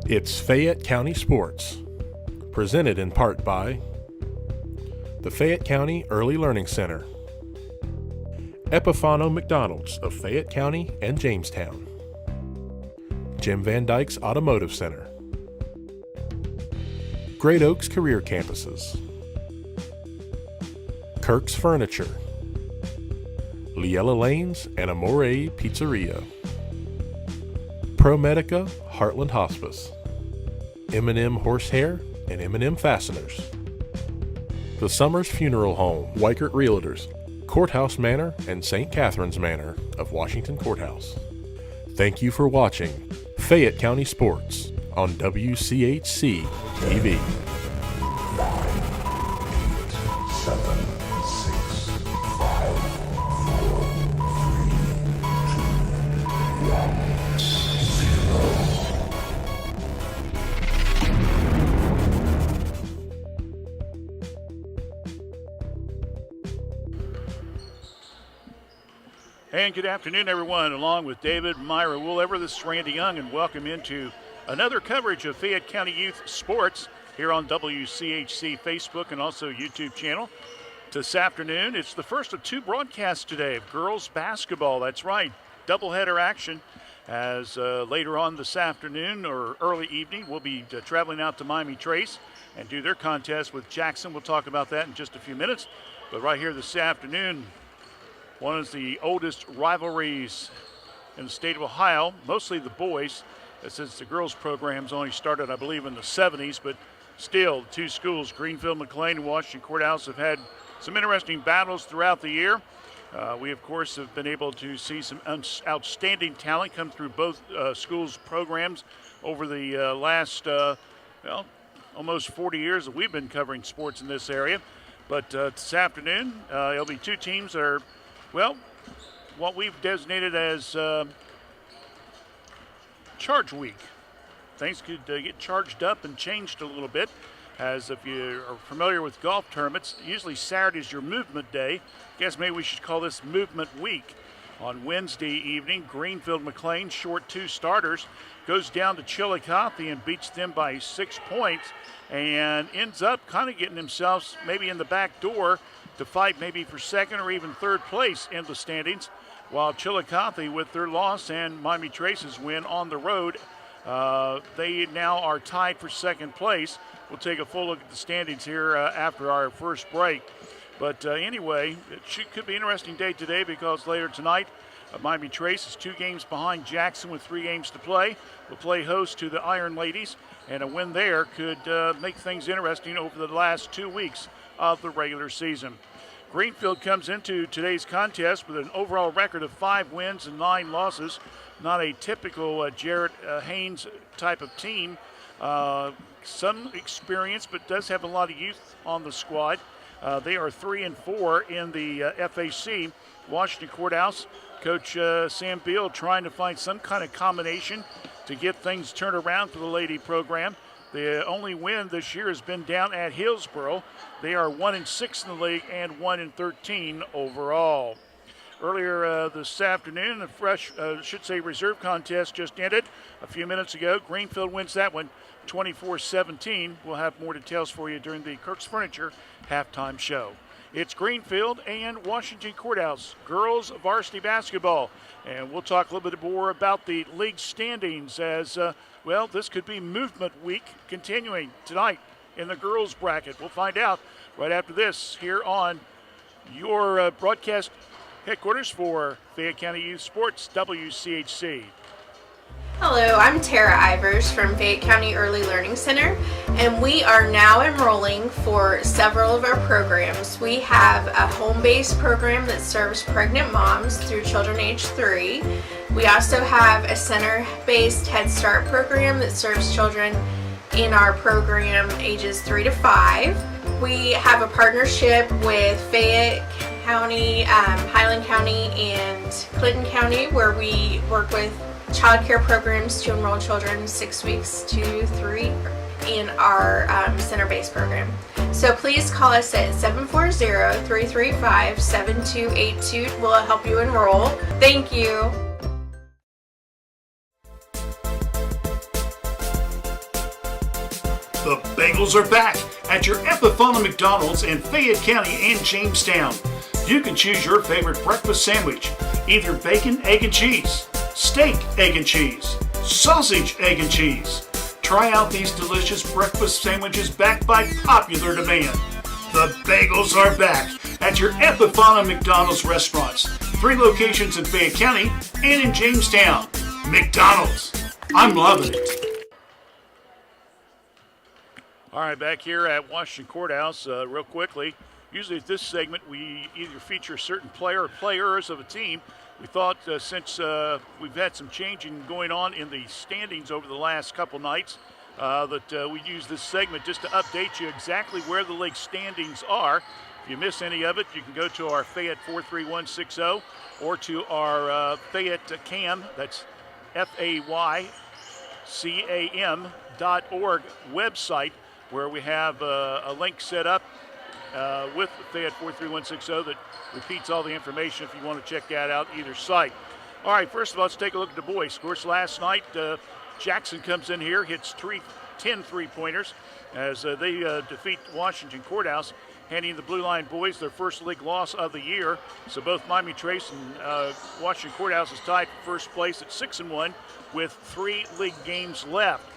It's Fayette County Sports, presented in part by the Fayette County Early Learning Center, Epifano McDonald's of Fayette County and Jamestown, Jim Van Dyke's Automotive Center, Great Oaks Career Campuses, Kirk's Furniture, Liella Lanes and Amore Pizzeria, ProMedica Heartland Hospice, M&M Horsehair and M&M Fasteners, The Summers Funeral Home, Weichert Realtors, Courthouse Manor and St. Catherine's Manor of Washington Courthouse. Thank you for watching Fayette County Sports on WCHC TV. 9, 8, 7, 6, 5, 4, 3, 2, 1, 0. And good afternoon, everyone. Along with David, Myra Woolever, this is Randy Young, and welcome into another coverage of Fayette County Youth Sports here on WCHC Facebook and also YouTube channel. This afternoon, it's the first of two broadcasts today of girls basketball. That's right, doubleheader action. As later on this afternoon or early evening, we'll be traveling out to Miami Trace and do their contest with Jackson. We'll talk about that in just a few minutes. But right here this afternoon, one of the oldest rivalries in the state of Ohio, mostly the boys, since the girls' programs only started, I believe, in the 70s. But still, the two schools, Greenfield, McLean, and Washington Courthouse, have had some interesting battles throughout the year. We, of course, have been able to see some outstanding talent come through both schools' programs over the last, almost 40 years that we've been covering sports in this area. But this afternoon, there'll be two teams that are, well, what we've designated as charge week. Things could get charged up and changed a little bit, as if you are familiar with golf tournaments, usually Saturday is your movement day. Guess maybe we should call this movement week. On Wednesday evening, Greenfield McLean, short two starters, goes down to Chillicothe and beats them by 6 points and ends up kind of getting themselves maybe in the back door to fight maybe for second or even third place in the standings, while Chillicothe, with their loss and Miami Trace's win on the road, they now are tied for second place. We'll take a full look at the standings here after our first break. But anyway, it could be an interesting day today, because later tonight, Miami Trace is 2 games behind Jackson with 3 games to play. We'll play host to the Iron Ladies, and a win there could make things interesting over the last 2 weeks of the regular season. Greenfield comes into today's contest with an overall record of 5 wins and 9 losses. Not a typical Jarrett Haynes type of team. Some experience, but does have a lot of youth on the squad. They are 3-4 in the FAC. Washington Courthouse, Coach Sam Beal trying to find some kind of combination to get things turned around for the lady program. The only win this year has been down at Hillsboro. They are 1-6 in the league and 1-13 overall. Earlier this afternoon, a fresh, reserve contest just ended a few minutes ago. Greenfield wins that one 24-17. We'll have more details for you during the Kirk's Furniture halftime show. It's Greenfield and Washington Courthouse girls varsity basketball. And we'll talk a little bit more about the league standings as, this could be movement week continuing tonight in the girls bracket. We'll find out right after this here on your broadcast headquarters for Fayette County Youth Sports, WCHC. Hello, I'm Tara Ivers from Fayette County Early Learning Center, and we are now enrolling for several of our programs. We have a home-based program that serves pregnant moms through children age 3. We also have a center-based Head Start program that serves children in our program ages 3 to 5. We have a partnership with Fayette County, Highland County, and Clinton County, where we work with child care programs to enroll children 6 weeks to 3 in our center-based program. So please call us at 740-335-7282. We'll help you enroll. Thank you. bagels are back at your Epifana McDonald's in Fayette County and Jamestown. You can choose your favorite breakfast sandwich, either bacon, egg, and cheese, steak, egg, and cheese, sausage, egg, and cheese. Try out these delicious breakfast sandwiches backed by popular demand. The bagels are back at your Epifana McDonald's restaurants. 3 locations in Fayette County and in Jamestown. McDonald's. I'm loving it. All right, back here at Washington Courthouse, real quickly. Usually at this segment, we either feature a certain player or players of a team. We thought since we've had some changing going on in the standings over the last couple nights, that we'd use this segment just to update you exactly where the league standings are. If you miss any of it, you can go to our Fayette 43160 or to our Fayette CAM, that's FAYCAM.org website, where we have a link set up with Fayette 43160 that repeats all the information if you want to check that out either site. All right, first of all, let's take a look at the boys. Of course, last night, Jackson comes in here, hits 10 three-pointers as they defeat Washington Courthouse, handing the Blue Line boys their first league loss of the year. So both Miami Trace and Washington Courthouse is tied for first place at 6-1 with 3 league games left.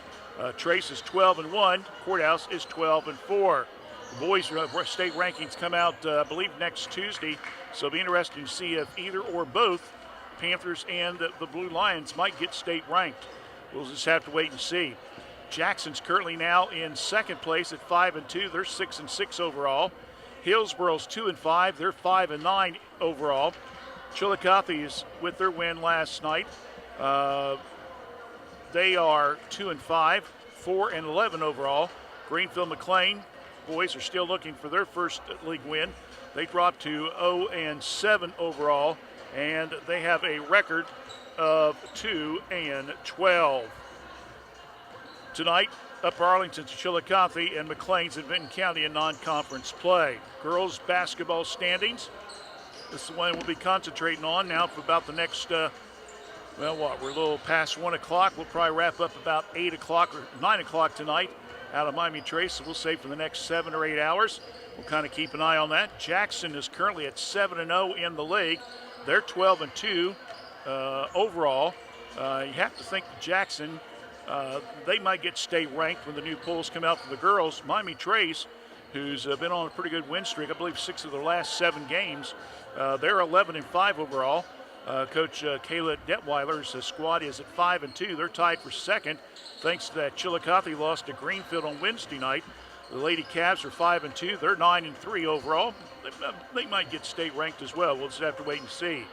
Trace is 12-1, Courthouse is 12-4. The boys' state rankings come out, I believe, next Tuesday, so it'll be interesting to see if either or both Panthers and the Blue Lions might get state ranked. We'll just have to wait and see. Jackson's currently now in second place at 5-2. They're 6-6 overall. Hillsboro's 2-5. They're 5-9 overall. Chillicothe is with their win last night. They are 2-5, 4-11 overall. Greenfield McLean boys are still looking for their first league win. They dropped to 0-7 overall, and they have a record of 2-12. Tonight, Upper Arlington's Chillicothe and McLean's in Vinton County in non-conference play. Girls basketball standings. This is the one we'll be concentrating on now for about the next, we're a little past 1 o'clock. We'll probably wrap up about 8 o'clock or 9 o'clock tonight out of Miami Trace. So we'll say for the next 7 or 8 hours. We'll kind of keep an eye on that. Jackson is currently at 7-0 in the league. They're 12-2 overall. You have to think that Jackson, they might get state ranked when the new polls come out for the girls. Miami Trace, who's been on a pretty good win streak, I believe 6 of their last 7 games. They're 11-5 overall. Coach Kayla Detweiler's squad is at 5-2. They're tied for second, thanks to that Chillicothe loss to Greenfield on Wednesday night. The Lady Cavs are 5-2. They're 9-3 overall. They might get state ranked as well. We'll just have to wait and see.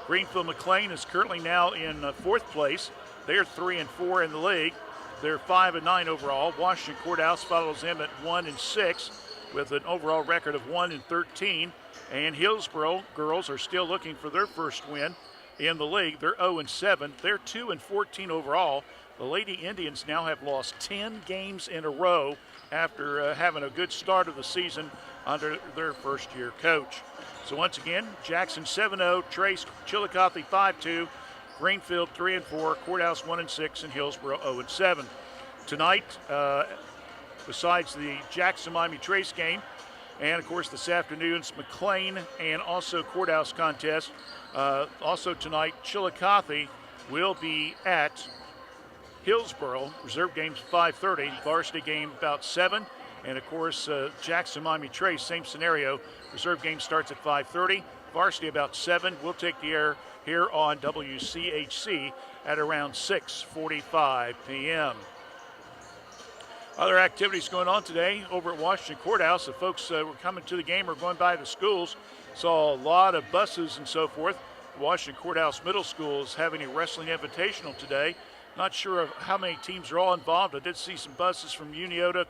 Greenfield McLean is currently now in 4th place. They're 3-4 in the league. They're 5-9 overall. Washington Courthouse follows them at 1-6 with an overall record of 1-13. And Hillsboro girls are still looking for their first win in the league. They're 0-7. They're 2-14 overall. The Lady Indians now have lost 10 games in a row after having a good start of the season under their first-year coach. So once again, Jackson 7-0, Trace, Chillicothe 5-2, Greenfield 3-4, Courthouse 1-6, and Hillsboro 0-7. Tonight, besides the Jackson-Miami Trace game, and of course this afternoon's McLean and also Courthouse contest, also tonight, Chillicothe will be at Hillsboro. Reserve game's 5:30, varsity game about 7. And of course, Jackson-Miami Trace, same scenario. Reserve game starts at 5:30, varsity about 7. We'll take the air here on WCHC at around 6:45 p.m. Other activities going on today over at Washington Courthouse. The folks were coming to the game or going by the schools. Saw a lot of buses and so forth. Washington Courthouse Middle School is having a wrestling invitational today. Not sure of how many teams are all involved. I did see some buses from Uniota,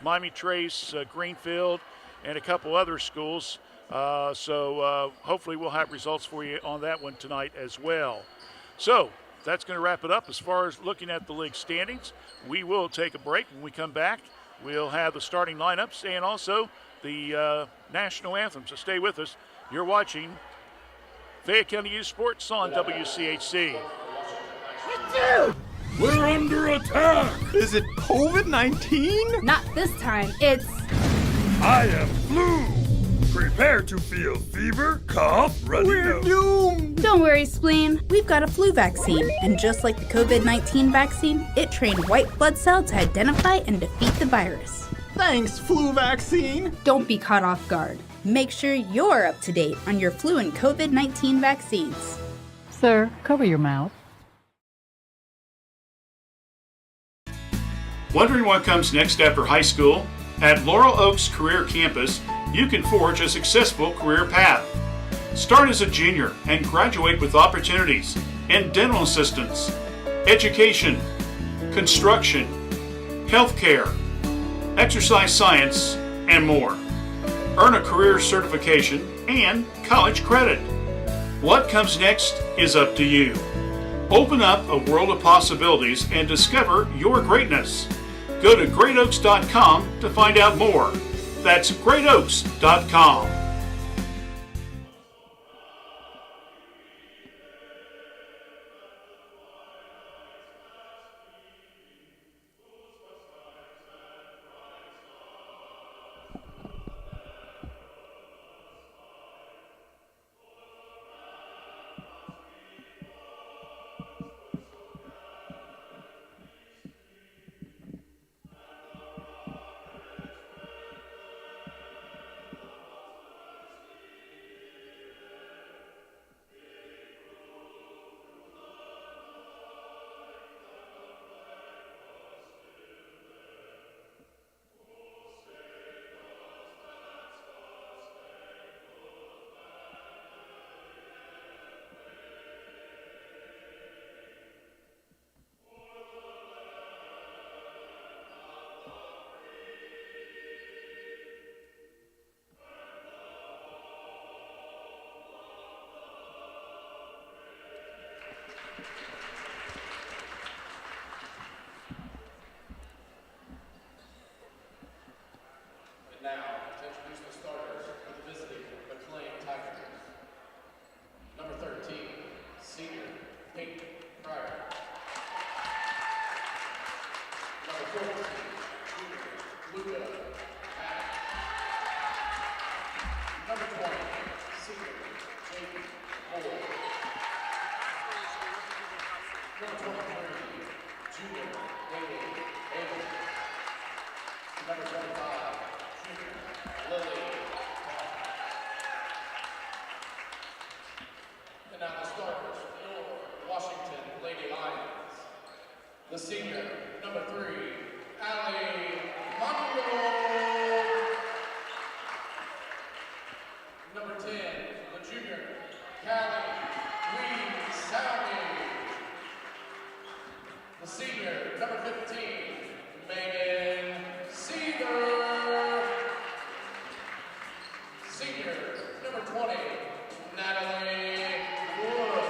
Miami Trace, Greenfield, and a couple other schools. So hopefully we'll have results for you on that one tonight as well. So that's going to wrap it up as far as looking at the league standings. We will take a break. When we come back, we'll have the starting lineups and also the national anthem. So stay with us. You're watching Fayette County Youth Sports on WCHC. We're under attack! Is it COVID-19? Not this time. It's... I am flu! Prepare to feel fever, cough, runny We're nose. doomed! Don't worry, Spleen. We've got a flu vaccine, and just like the COVID-19 vaccine, it trained white blood cells to identify and defeat the virus. Thanks, flu vaccine! Don't be caught off guard. Make sure you're up to date on your flu and COVID-19 vaccines. Sir, cover your mouth. Wondering what comes next after high school? At Laurel Oaks Career Campus, you can forge a successful career path. Start as a junior and graduate with opportunities in dental assistance, education, construction, healthcare, exercise science, and more. Earn a career certification and college credit. What comes next is up to you. Open up a world of possibilities and discover your greatness. Go to greatoaks.com to find out more. That's greatoaks.com. The senior, number 3, Ali Monroe. Number 10, the junior, Callie Lee Salmi. The senior, number 15, Megan Seaver. Senior, number 20, Natalie Wood.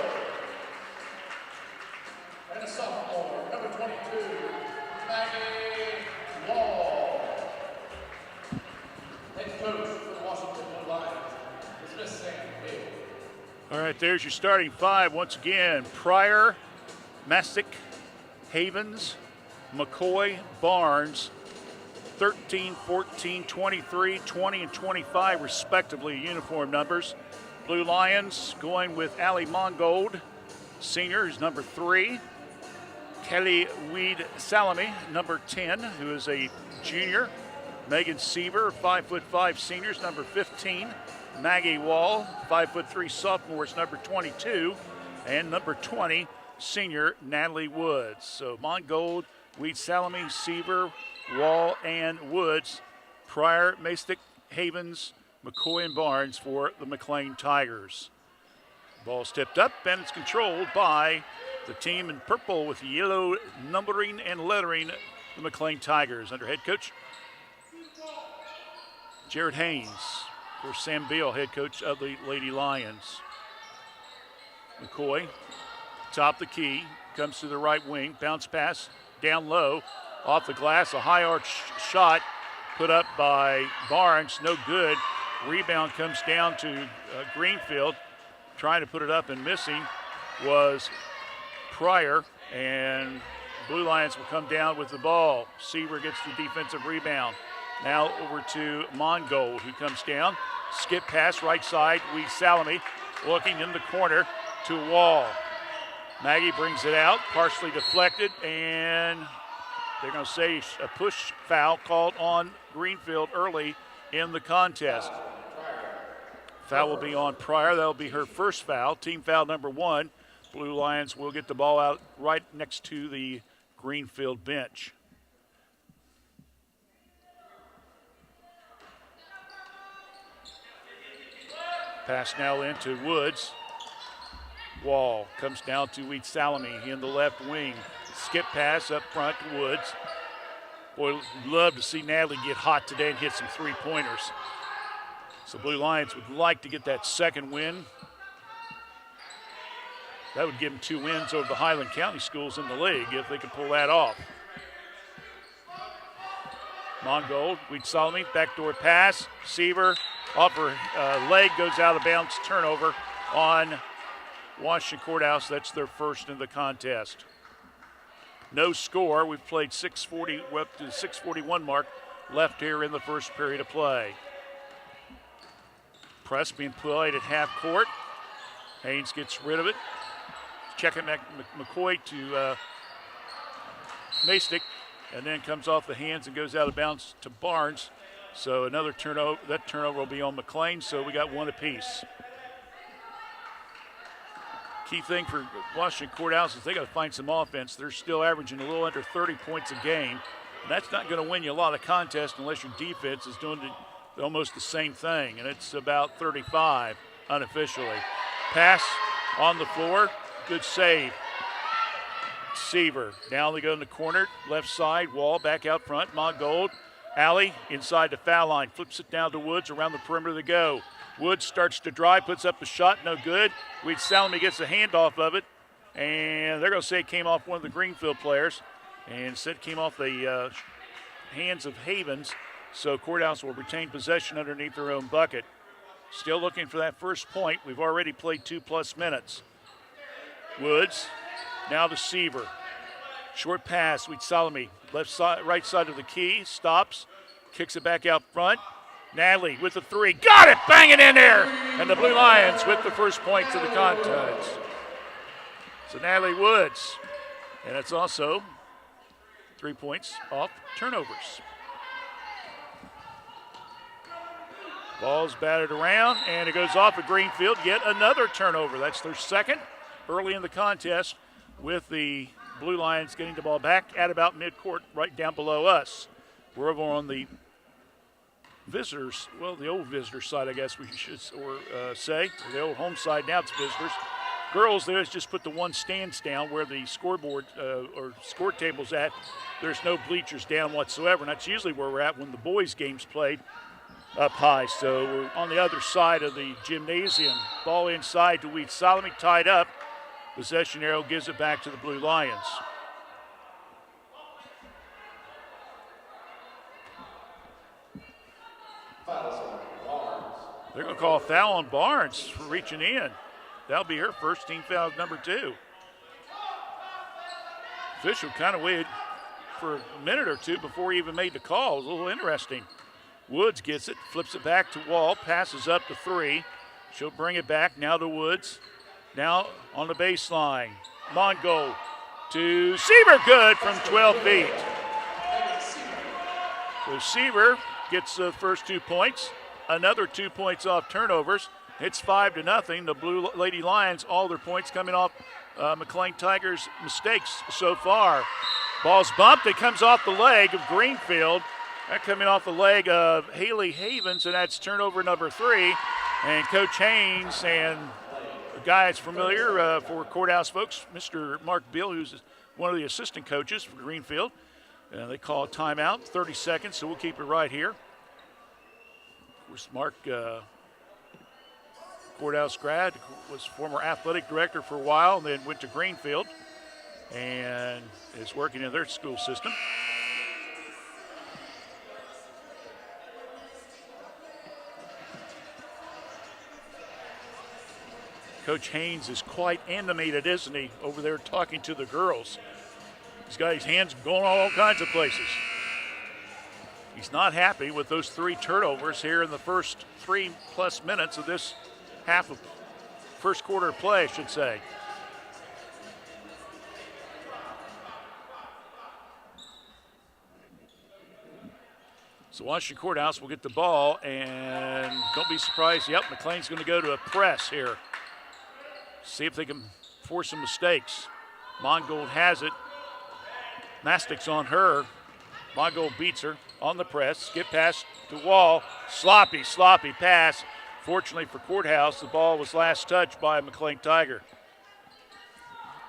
And a sophomore, number 22, Maggie Wall. Head coach for the Washington Blue Lions is Miss Sam Hill. All right, there's your starting five. Once again, Pryor, Masick, Havens, McCoy, Barnes, 13, 14, 23, 20, and 25, respectively, uniform numbers. Blue Lions going with Ali Mongold, senior, who's number 3. Kelly Weed Salami, number 10, who is a junior. Megan Seaver, 5'5" seniors, number 15. Maggie Wall, 5'3" sophomores, number 22. And number 20, senior Natalie Woods. So Mongold, Weed Salami, Seaver, Wall, and Woods. Pryor, Masick, Havens, McCoy, and Barnes for the McLean Tigers. Ball stepped up, and it's controlled by the team in purple with yellow numbering and lettering, the McLean Tigers, under head coach Jared Haynes. Of course, Sam Beal, head coach of the Lady Lions. McCoy, top the key, comes to the right wing, bounce pass, down low, off the glass, a high arch shot put up by Barnes, no good. Rebound comes down to Greenfield. Trying to put it up and missing was Pryor, and Blue Lions will come down with the ball. Seaver gets the defensive rebound. Now over to Mongold, who comes down. Skip pass right side. Salami looking in the corner to Wall. Maggie brings it out, partially deflected, and they're going to say a push foul called on Greenfield early in the contest. Foul will be on Pryor. That'll be her first foul, team foul number 1. Blue Lions will get the ball out right next to the Greenfield bench. Pass now into Woods. Wall comes down to Wheat Salami in the left wing. Skip pass up front to Woods. Boy, love to see Natalie get hot today and hit some three-pointers. So Blue Lions would like to get that second win. That would give them 2 wins over the Highland County schools in the league if they could pull that off. Mongold, Wheat Salami, backdoor pass. Seaver off her leg, goes out of bounds, turnover on Washington Courthouse. That's their first in the contest. No score. We've played 6:40, we're up to the 6:41 mark left here in the first period of play. Press being played at half court. Haynes gets rid of it. Checking McCoy to Mastick, and then comes off the hands and goes out of bounds to Barnes. So another turnover. That turnover will be on McLean, so we got 1 apiece. Key thing for Washington Courthouse is they got to find some offense. They're still averaging a little under 30 points a game. And that's not going to win you a lot of contests unless your defense is doing almost the same thing, and it's about 35 unofficially. Pass on the floor, good save. Seaver, now they go in the corner, left side, Wall back out front, Mongold. Alley inside the foul line, flips it down to Woods, around the perimeter they go. Woods starts to drive, puts up a shot, no good. Wheat Salami gets a handoff of it, and they're going to say it came off one of the Greenfield players, and instead it came off the hands of Havens, so Courthouse will retain possession underneath their own bucket. Still looking for that first point. We've already played 2+ minutes. Woods, now to Seaver. Short pass, Wheat Salami, left side, right side of the key, stops, kicks it back out front. Natalie with the 3, got it, bang it in there! And the Blue Lions with the first point to the contest. So Natalie Woods, and it's also 3 points off turnovers. Ball's batted around, and it goes off of Greenfield. Yet another turnover. That's their second early in the contest, with the Blue Lions getting the ball back at about midcourt, right down below us. We're over on the visitors, well, the old visitor side, I guess we should say. The old home side, now it's visitors. Girls, they just put the one stands down where the scoreboard or score table's at. There's no bleachers down whatsoever, and that's usually where we're at when the boys' game's played up high. So we're on the other side of the gymnasium. Ball inside to Wheat Salami, tied up. Possession arrow gives it back to the Blue Lions. They're going to call a foul on Barnes for reaching in. That'll be her first, team foul number 2. Official kind of waited for a minute or two before he even made the call. It was a little interesting. Woods gets it, flips it back to Wall, passes up to 3. She'll bring it back now to Woods. Now on the baseline. Mongo to Seaver, good from 12 feet. So Seaver gets the first 2 points. Another 2 points off turnovers. It's 5-0. The Blue Lady Lions, all their points coming off McLean Tigers' mistakes so far. Ball's bumped. It comes off the leg of Greenfield. That coming off the leg of Haley Havens, and that's turnover number 3. And Coach Haynes and a guy that's familiar for Courthouse folks, Mr. Mark Beal, who's one of the assistant coaches for Greenfield. They call a timeout, 30 seconds, so we'll keep it right here. Of course, Mark, Courthouse grad, was former athletic director for a while, and then went to Greenfield and is working in their school system. Coach Haynes is quite animated, isn't he, over there talking to the girls. He's got his hands going all kinds of places. He's not happy with those 3 turnovers here in the first 3+ minutes of this half of first quarter of play, I should say. So Washington Courthouse will get the ball, and don't be surprised. Yep, McLean's going to go to a press here. See if they can force some mistakes. Mongold has it. Mastic's on her. Mongold beats her on the press. Skip pass to Wall. Sloppy pass. Fortunately for Courthouse, the ball was last touched by a McLean Tiger.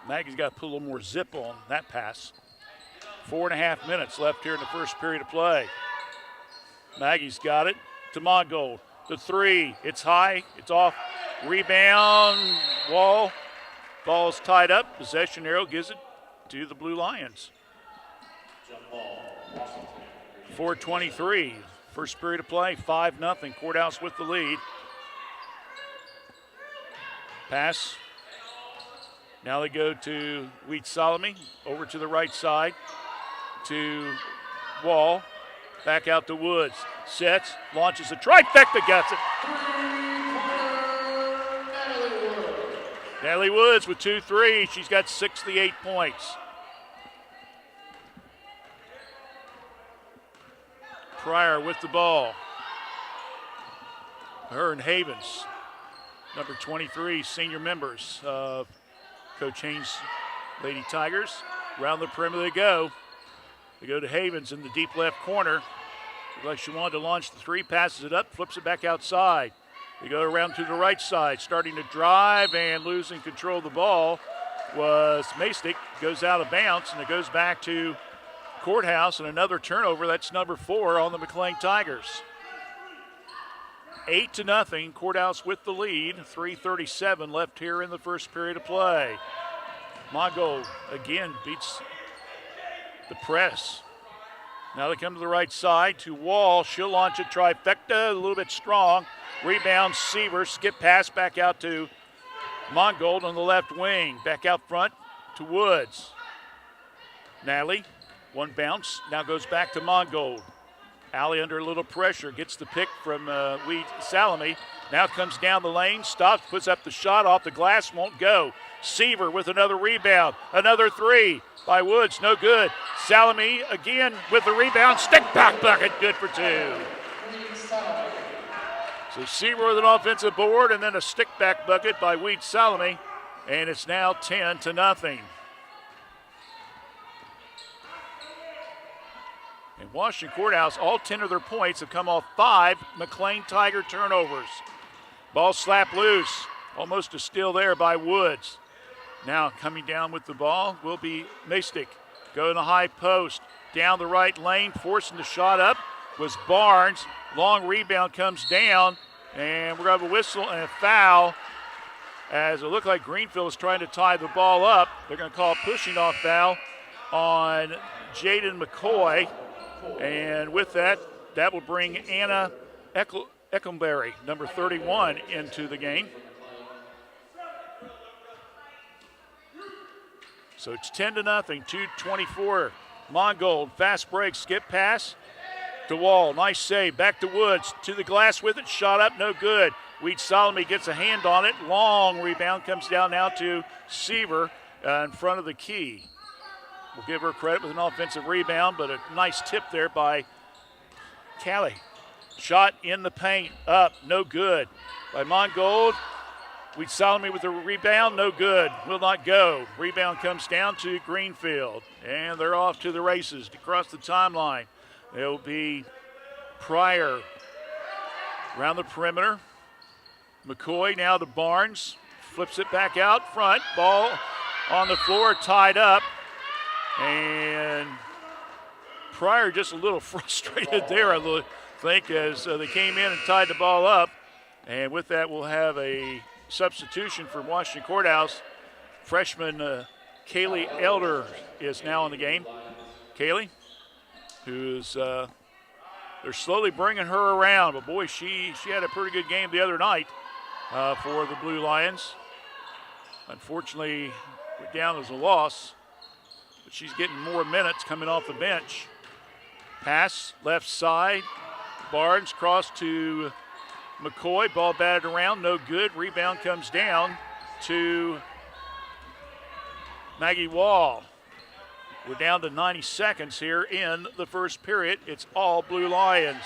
Maggie's got to put a little more zip on that pass. 4.5 minutes left here in the first period of play. Maggie's got it to Mongold. The 3, it's high, it's off. Rebound, Wall. Ball's tied up. Possession arrow gives it to the Blue Lions. 4:23, first period of play, 5-0. Courthouse with the lead. Pass. Now they go to Wheat Salome, over to the right side to Wall. Back out to Woods. Sets, launches a trifecta, gets it. Natalie Woods with 2 threes. She's got 68 points. Pryor with the ball. Her and Havens, number 23, senior members of Coach Haynes' Lady Tigers. Around the perimeter they go. They go to Havens in the deep left corner. Looks like she wanted to launch the 3, passes it up, flips it back outside. They go around to the right side, starting to drive and losing control of the ball was Mastic. Goes out of bounds, and it goes back to Courthouse, and another turnover. That's number 4 on the McLean Tigers. 8-0. Courthouse with the lead. 3:37 left here in the first period of play. Mongo again beats the press. Now they come to the right side to Wall. She'll launch a trifecta, a little bit strong. Rebound, Seaver. Skip pass back out to Mongold on the left wing. Back out front to Woods. Natalie, one bounce. Now goes back to Mongold. Allie under a little pressure. Gets the pick from Wheat Salome. Now comes down the lane. Stops, puts up the shot off the glass. Won't go. Seaver with another rebound. Another 3 by Woods. No good. Salome again with the rebound. Stick back bucket. Good for 2. So Seaver with an offensive board and then a stick back bucket by Wheat Salome. And it's now 10-0. And Washington Courthouse, all 10 of their points have come off 5 McLean Tiger turnovers. Ball slapped loose. Almost a steal there by Woods. Now coming down with the ball will be Mastic. Going to high post. Down the right lane, forcing the shot up was Barnes. Long rebound comes down, and we're going to have a whistle and a foul as it looked like Greenfield is trying to tie the ball up. They're going to call a pushing off foul on Jaden McCoy. And with that, that will bring Anna Eckenberry, number 31, into the game. So it's 10-0, 2:24. Mongold, fast break, skip pass to Wall. Nice save. Back to Woods. To the glass with it. Shot up, no good. Wheat Salome gets a hand on it. Long rebound comes down now to Seaver in front of the key. We'll give her credit with an offensive rebound, but a nice tip there by Callie. Shot in the paint, up, no good. By Mongold. Wheat Salome with the rebound, no good. Will not go. Rebound comes down to Greenfield, and they're off to the races to cross the timeline. It'll be Pryor around the perimeter. McCoy now to Barnes. Flips it back out front. Ball on the floor, tied up. And Pryor just a little frustrated there, I think, as they came in and tied the ball up. And with that, we'll have a substitution for Washington Courthouse. Freshman Kaylee Elder is now in the game. Kaylee, who's they're slowly bringing her around, but boy, she had a pretty good game the other night for the Blue Lions. Unfortunately, went down as a loss. but she's getting more minutes coming off the bench. Pass left side. Barnes cross to McCoy. Ball batted around, no good. Rebound comes down to Maggie Wall. We're down to 90 seconds here in the first period. It's all Blue Lions.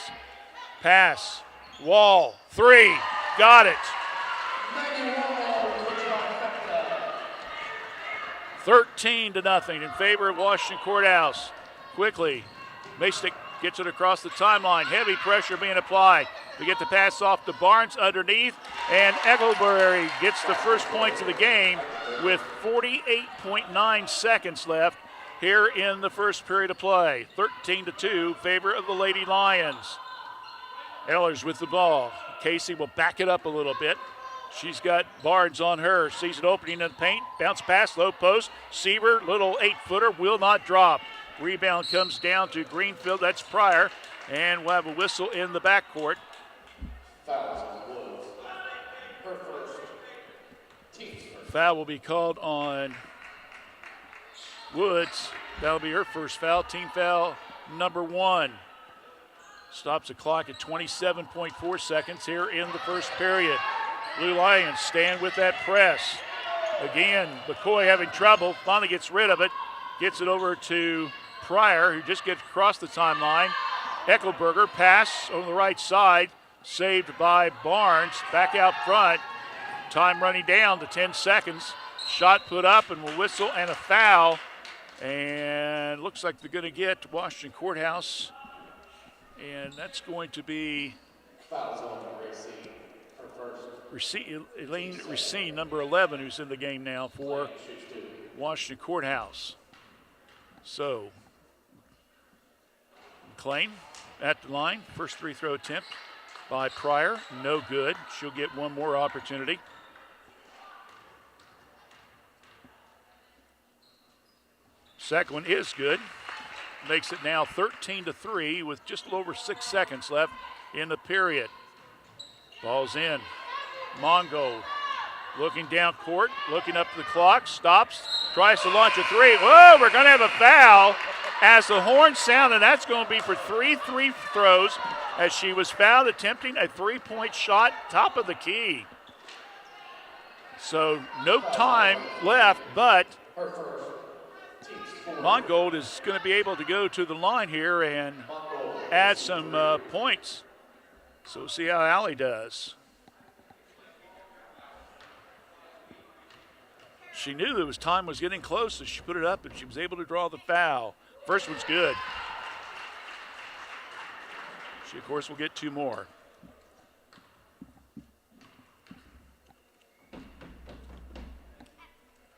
Pass. Wall. 3. Got it. 13-0 in favor of Washington Courthouse. Quickly, Mastic gets it across the timeline. Heavy pressure being applied. We get the pass off to Barnes underneath, and Egglebury gets the first points of the game with 48.9 seconds left here in the first period of play. 13-2, favor of the Lady Lions. Ehlers with the ball. Casey will back it up a little bit. She's got Barnes on her. Sees it opening in the paint. Bounce pass, low post. Seaver, little 8-footer, will not drop. Rebound comes down to Greenfield. That's Pryor. And we'll have a whistle in the backcourt. Foul will be called on Woods. That'll be her first foul. Team foul number 1. Stops the clock at 27.4 seconds here in the first period. Blue Lions stand with that press. Again, McCoy having trouble. Finally gets rid of it. Gets it over to Pryor, who just gets across the timeline. Eckelberger pass on the right side. Saved by Barnes. Back out front. Time running down to 10 seconds. Shot put up and we'll whistle and a foul. And looks like they're going to get Washington Courthouse. And that's going to be Elaine Racine, number 11, who's in the game now for Washington Courthouse. So, McLean at the line. First free throw attempt by Pryor. No good. She'll get one more opportunity. Second one is good. Makes it now 13-3 with just a little over 6 seconds left in the period. Ball's in. Mongo looking down court, looking up the clock, stops, tries to launch a 3. Whoa, we're going to have a foul as the horn sound, and that's going to be for 3 free throws as she was fouled attempting a 3-point shot top of the key. So no time left, but Mongold is going to be able to go to the line here and add some points. So we'll see how Allie does. She knew that time was getting close, so she put it up and she was able to draw the foul. First one's good. She, of course, will get 2 more.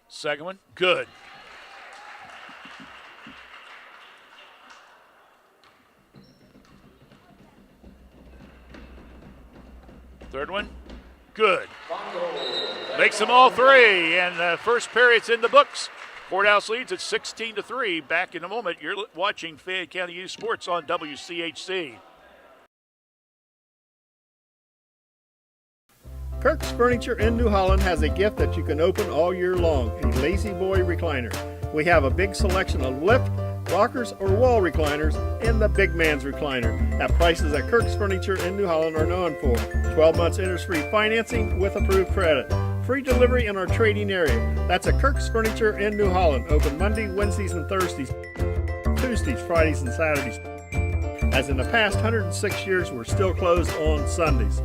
Second one, good. Third one, good. Makes them all 3, and the first period's in the books. Courthouse leads at 16-3. Back in a moment. You're watching Fayette County Youth Sports on WCHC. Kirk's Furniture in New Holland has a gift that you can open all year long, a Lazy Boy recliner. We have a big selection of lift, rockers, or wall recliners, and the big man's recliner at prices that Kirk's Furniture in New Holland are known for. 12 months interest-free financing with approved credit. Free delivery in our trading area. That's at Kirk's Furniture in New Holland. Open Monday, Wednesdays, and Thursdays. Tuesdays, Fridays, and Saturdays. As in the past 106 years, we're still closed on Sundays.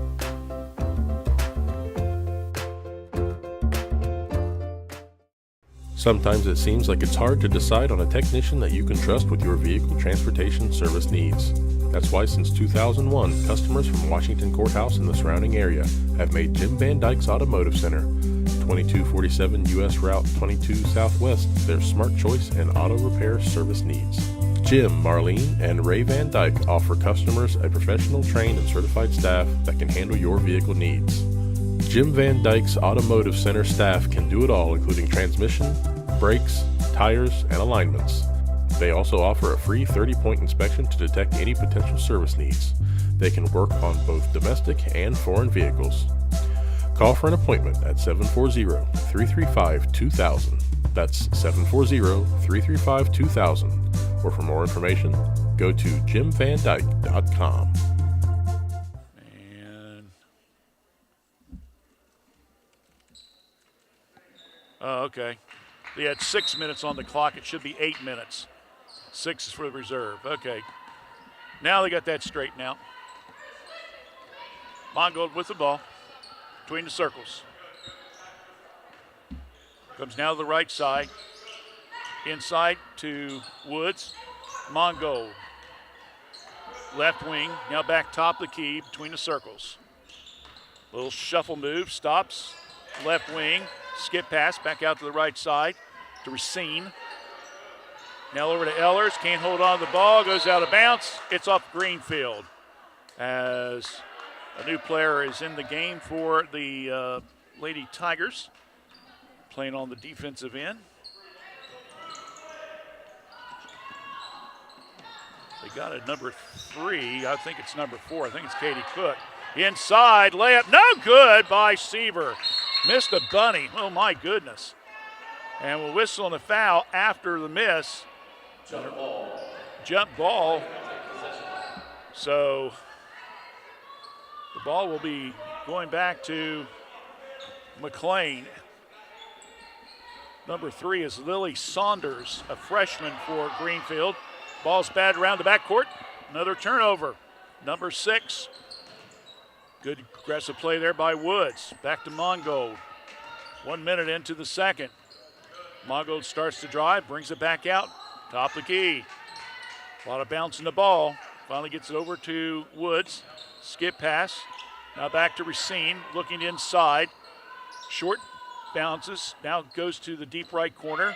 Sometimes it seems like it's hard to decide on a technician that you can trust with your vehicle transportation service needs. That's why since 2001, customers from Washington Courthouse and the surrounding area have made Jim Van Dyke's Automotive Center, 2247 U.S. Route 22 Southwest, their smart choice in auto repair service needs. Jim, Marlene, and Ray Van Dyke offer customers a professional, trained, and certified staff that can handle your vehicle needs. Jim Van Dyke's Automotive Center staff can do it all, including transmission, brakes, tires, and alignments. They also offer a free 30-point inspection to detect any potential service needs. They can work on both domestic and foreign vehicles. Call for an appointment at 740-335-2000. That's 740-335-2000. Or for more information, go to jimvandyke.com. And oh, okay. They had 6 minutes on the clock. It should be 8 minutes. 6 is for the reserve. Okay. Now they got that straightened out. Mongold with the ball between the circles. Comes now to the right side. Inside to Woods. Mongold. Left wing. Now back top of the key between the circles. Little shuffle move. Stops. Left wing. Skip pass. Back out to the right side to Racine. Now over to Ehlers. Can't hold on to the ball. Goes out of bounds. It's off Greenfield. As a new player is in the game for the Lady Tigers. Playing on the defensive end. They got a number 3. I think it's number 4. I think it's Katie Cook. Inside layup. No good by Seaver. Missed a bunny. Oh, my goodness. And we'll whistle on a foul after the miss. Jump ball. So the ball will be going back to McLean. Number 3 is Lily Saunders, a freshman for Greenfield. Ball's batted around the backcourt. Another turnover. Number 6. Good aggressive play there by Woods. Back to Mongold. 1 minute into the second. Mongold starts to drive, brings it back out. Top of the key. A lot of bouncing the ball. Finally gets it over to Woods. Skip pass. Now back to Racine, looking inside. Short bounces. Now goes to the deep right corner.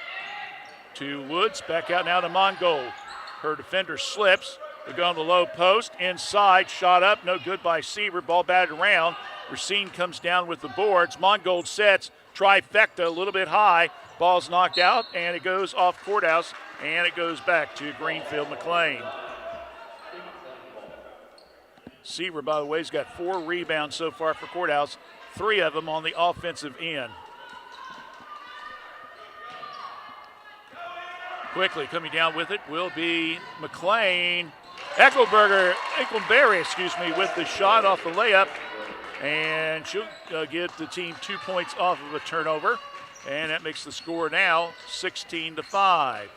To Woods. Back out now to Mongold. Her defender slips. They go on the low post. Inside. Shot up. No good by Seaver. Ball batted around. Racine comes down with the boards. Mongold sets. Trifecta a little bit high. Ball's knocked out. And it goes off Courthouse. And it goes back to Greenfield McLean. Seaver, by the way, has got 4 rebounds so far for Courthouse. 3 of them on the offensive end. Quickly coming down with it will be McLean. Eckelberry, with the shot off the layup. And she'll give the team 2 points off of a turnover. And that makes the score now 16-5.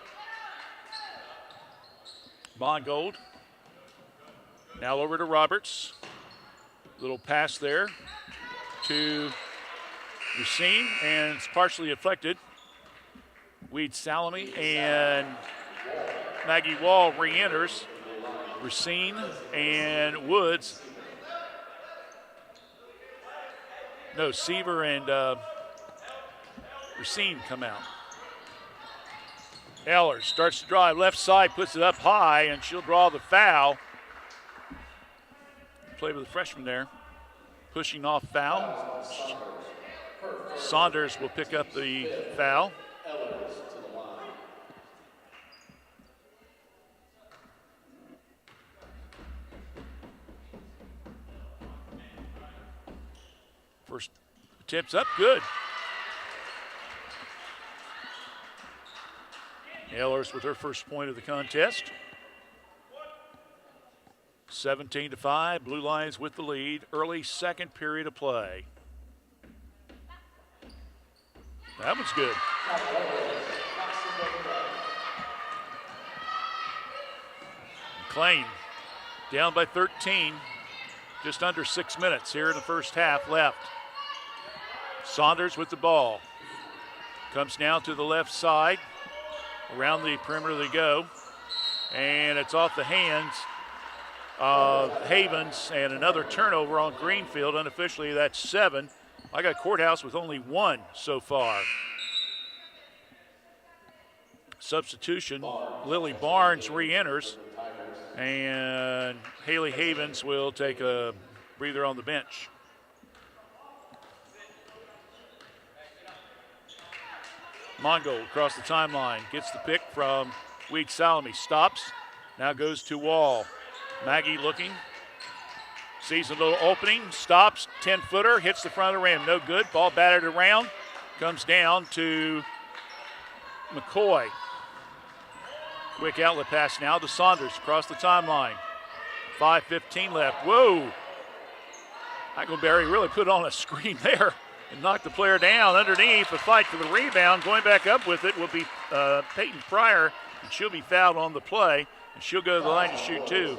Mongold. Now over to Roberts. Little pass there to Racine, and it's partially deflected. Weed Salami and Maggie Wall re-enters. Racine and Woods. No, Seaver and Racine come out. Ehlers starts to drive left side, puts it up high, and she'll draw the foul. Play with the freshman there. Pushing off foul. Saunders will pick up the foul. First attempt's up, good. Ehlers with her first point of the contest. 17-5, Blue Lions with the lead. Early second period of play. That one's good. McLean down by 13. Just under 6 minutes here in the first half left. Saunders with the ball. Comes now to the left side. Around the perimeter they go. And it's off the hands of Havens, and another turnover on Greenfield. Unofficially, that's 7. I got Courthouse with only 1 so far. Substitution, Lily Barnes re-enters, and Haley Havens will take a breather on the bench. Mongold across the timeline, gets the pick from Weed Salami, stops, now goes to Wall. Maggie looking, sees a little opening, stops, 10-footer, hits the front of the rim, no good. Ball batted around, comes down to McCoy. Quick outlet pass now to Saunders across the timeline. 5:15 left. Whoa! Hackleberry really put on a screen there and knocked the player down underneath. A fight for the rebound. Going back up with it will be Peyton Pryor, and she'll be fouled on the play, and she'll go to the line to shoot two.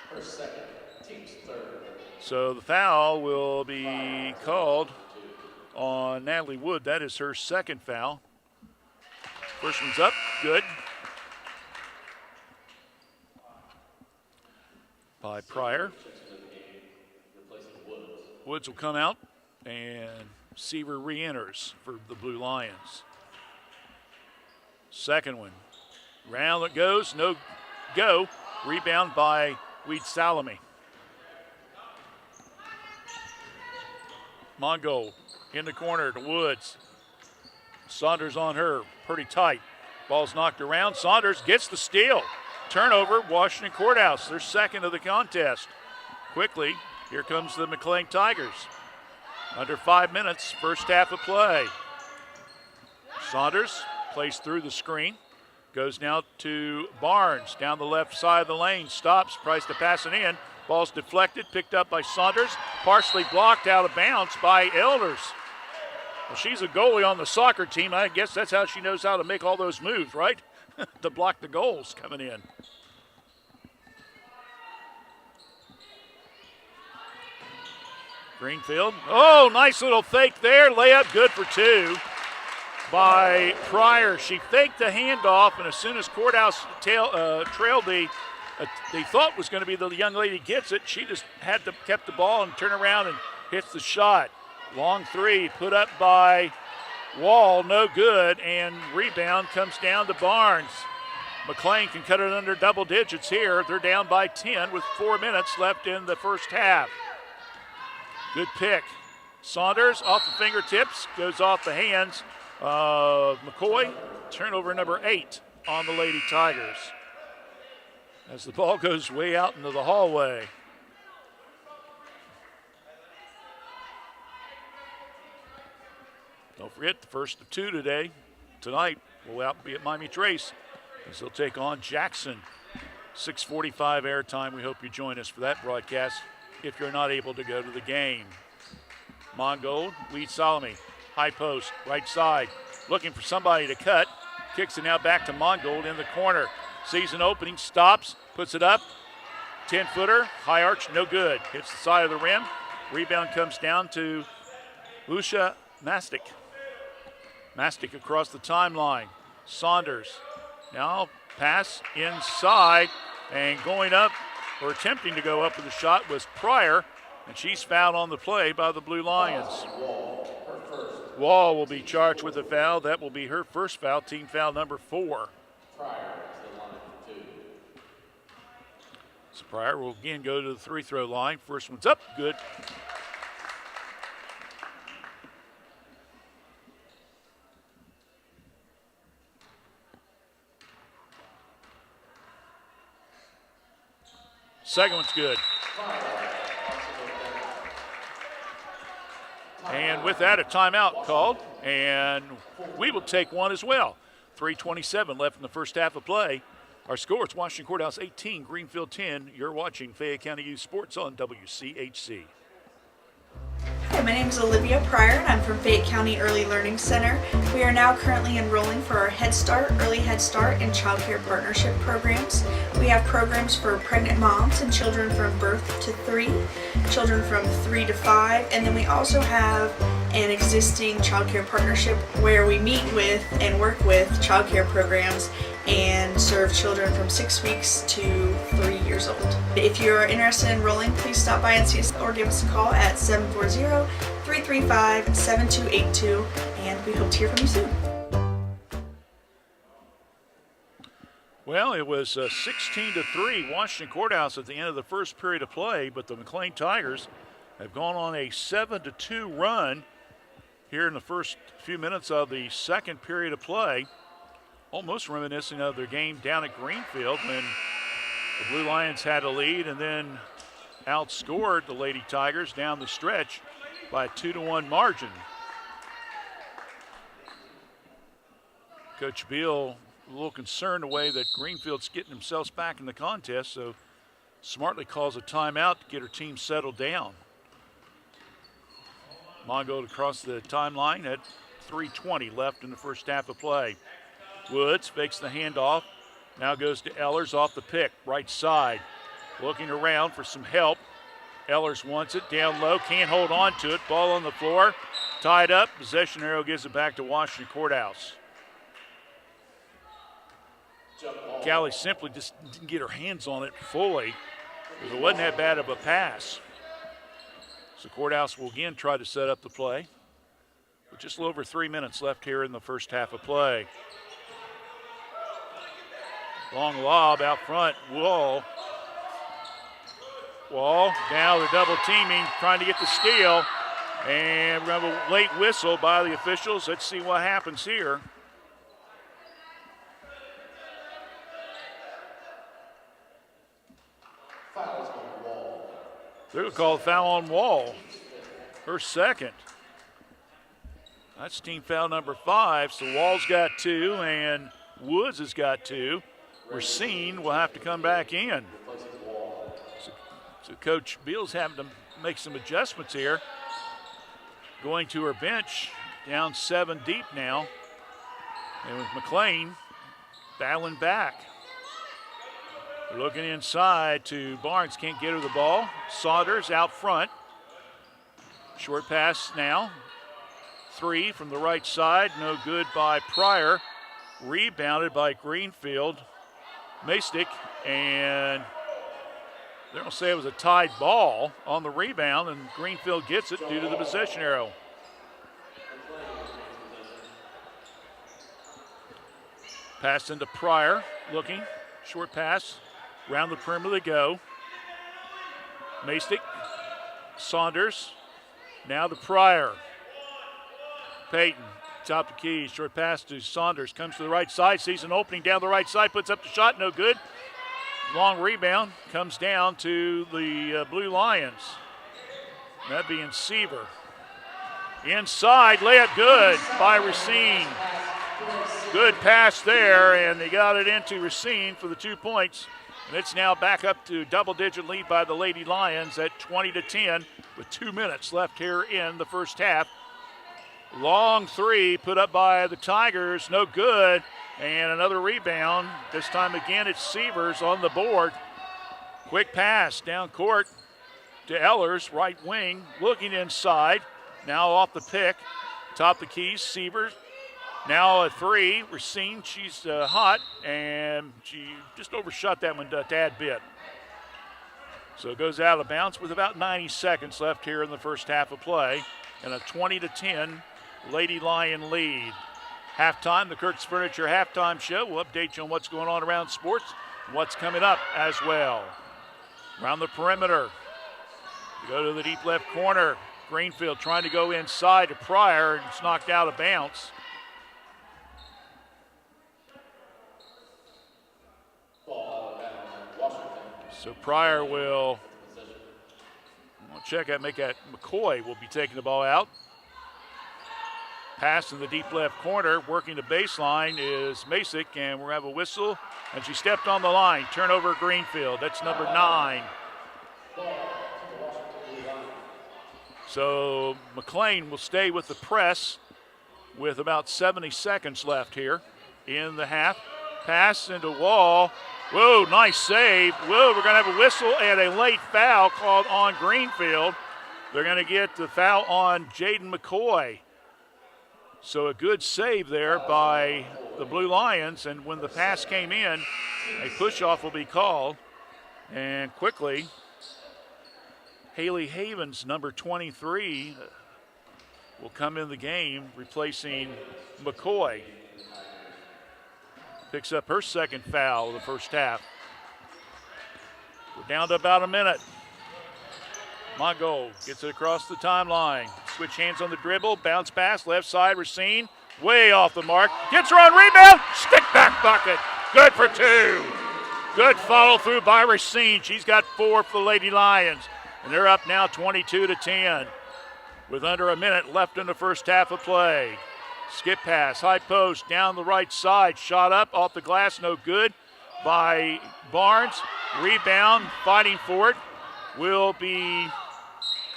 Her second, team's third. So the foul will be called on Natalie Wood. That is her second foul. First one's up, good. By Pryor. Woods will come out, and Seaver re-enters for the Blue Lions. Second one. Round it goes, no go. Rebound by Weed Salome. Mongold in the corner to Woods. Saunders on her, pretty tight. Ball's knocked around. Saunders gets the steal. Turnover, Washington Courthouse, their second of the contest. Quickly, here comes the McLean Tigers. Under 5 minutes, first half of play. Saunders plays through the screen. Goes now to Barnes down the left side of the lane. Stops, tries to pass it in. Ball's deflected, picked up by Saunders. Partially blocked out of bounds by Elders. Well, she's a goalie on the soccer team. I guess that's how she knows how to make all those moves, right? To block the goals coming in. Greenfield. Oh, nice little fake there. Layup good for two by Pryor. She faked the handoff, and as soon as Courthouse trailed they thought was going to be the young lady gets it, she just kept the ball and turn around and hits the shot. Long three put up by Wall, no good, and rebound comes down to Barnes. McLean can cut it under double digits here. They're down by 10 with 4 minutes left in the first half. Good pick. Saunders off the fingertips, goes off the hands of McCoy. Turnover number 8 on the Lady Tigers. As the ball goes way out into the hallway. Don't forget, the first of two tonight will be at Miami Trace as they'll take on Jackson. 6:45 airtime. We hope you join us for that broadcast if you're not able to go to the game. Mongold, Weed Salome, high post, right side, looking for somebody to cut. Kicks it now back to Mongold in the corner. Sees an opening, stops, puts it up. 10-footer, high arch, no good. Hits the side of the rim. Rebound comes down to Lucia Mastic. Mastic across the timeline. Saunders now pass inside, and going up or attempting to go up with the shot was Pryor, and she's fouled on the play by the Blue Lions. Wall will be charged with a foul. That will be her first foul, team foul number 4. So Pryor will again go to the free-throw line. First one's up, good. Second one's good. And with that, a timeout called, and we will take one as well. 3:27 left in the first half of play. Our score, it's Washington Courthouse 18, Greenfield 10. You're watching Fayette County Youth Sports on WCHC. Hi, my name is Olivia Pryor, and I'm from Fayette County Early Learning Center. We are now currently enrolling for our Head Start, Early Head Start, and Child Care Partnership programs. We have programs for pregnant moms and children from birth to 3, children from 3 to 5, and then we also have an existing Child Care Partnership where we meet with and work with child care programs and serve children from 6 weeks to 3 years old. If you're interested in enrolling, please stop by and see us or give us a call at 740-335-7282, and we hope to hear from you soon. Well, it was 16-3 Washington Courthouse at the end of the first period of play, but the McLean Tigers have gone on a 7-2 run here in the first few minutes of the second period of play. Almost reminiscent of their game down at Greenfield when the Blue Lions had a lead and then outscored the Lady Tigers down the stretch by a 2-1 margin. Coach Beal a little concerned the way that Greenfield's getting themselves back in the contest, so smartly calls a timeout to get her team settled down. Mongo across the timeline at 3:20 left in the first half of play. Woods fakes the handoff. Now goes to Ellers off the pick, right side. Looking around for some help. Ellers wants it down low, can't hold on to it. Ball on the floor, tied up. Possession arrow gives it back to Washington Courthouse. Callie simply just didn't get her hands on it fully because it wasn't that bad of a pass. So Courthouse will again try to set up the play. With just a little over 3 minutes left here in the first half of play. Long lob out front. Wall now they're double teaming, trying to get the steal. And we're going to have a late whistle by the officials. Let's see what happens here. They're going to call a foul on Wall. Her second. That's team foul number 5. So Wall's got 2 and Woods has got 2. Racine will have to come back in. So Coach Beal's having to make some adjustments here. Going to her bench, down 7 deep now. And with McLean battling back. Looking inside to Barnes, can't get her the ball. Saunders out front. Short pass now. 3 from the right side, no good by Pryor. Rebounded by Greenfield. Mastick, and they're going to say it was a tied ball on the rebound, and Greenfield gets it due to the possession arrow. Pass into Pryor, looking. Short pass. Round the perimeter they go. Mastick, Saunders, now to Pryor. Payton, top the key, short pass to Saunders, comes to the right side, sees an opening down the right side, puts up the shot, no good. Long rebound, comes down to the Blue Lions. That being Seaver. Inside, layup good by Racine. Good pass there, and they got it into Racine for the 2 points. And it's now back up to double-digit lead by the Lady Lions at 20-10 with 2 minutes left here in the first half. Long 3 put up by the Tigers, no good. And another rebound. This time again it's Severs on the board. Quick pass down court to Ellers, right wing, looking inside. Now off the pick, top the keys, Severs. Now a 3, Racine, she's hot, and she just overshot that one a tad bit. So it goes out of bounds with about 90 seconds left here in the first half of play, and a 20-10 Lady Lion lead. Halftime, the Kurtz Furniture halftime show. We'll update you on what's going on around sports and what's coming up as well. Around the perimeter, we go to the deep left corner. Greenfield trying to go inside to Pryor, and it's knocked out of bounds. So Pryor will check out, make that. McCoy will be taking the ball out. Pass in the deep left corner, working the baseline is Masick, and we're going to have a whistle. And she stepped on the line. Turnover Greenfield. That's number 9. So McLean will stay with the press with about 70 seconds left here in the half. Pass into Wall. Whoa, nice save. Whoa, we're going to have a whistle and a late foul called on Greenfield. They're going to get the foul on Jaden McCoy. So a good save there by the Blue Lions, and when the pass came in, a push-off will be called. And quickly, Haley Havens, number 23, will come in the game, replacing McCoy. Picks up her second foul of the first half. We're down to about a minute. Mongo gets it across the timeline. Switch hands on the dribble, bounce pass, left side, Racine, way off the mark. Gets her on rebound, stick back bucket. Good for 2. Good follow through by Racine. She's got 4 for the Lady Lions. And they're up now 22-10 with under a minute left in the first half of play. Skip pass, high post, down the right side. Shot up, off the glass, no good by Barnes. Rebound, fighting for it, will be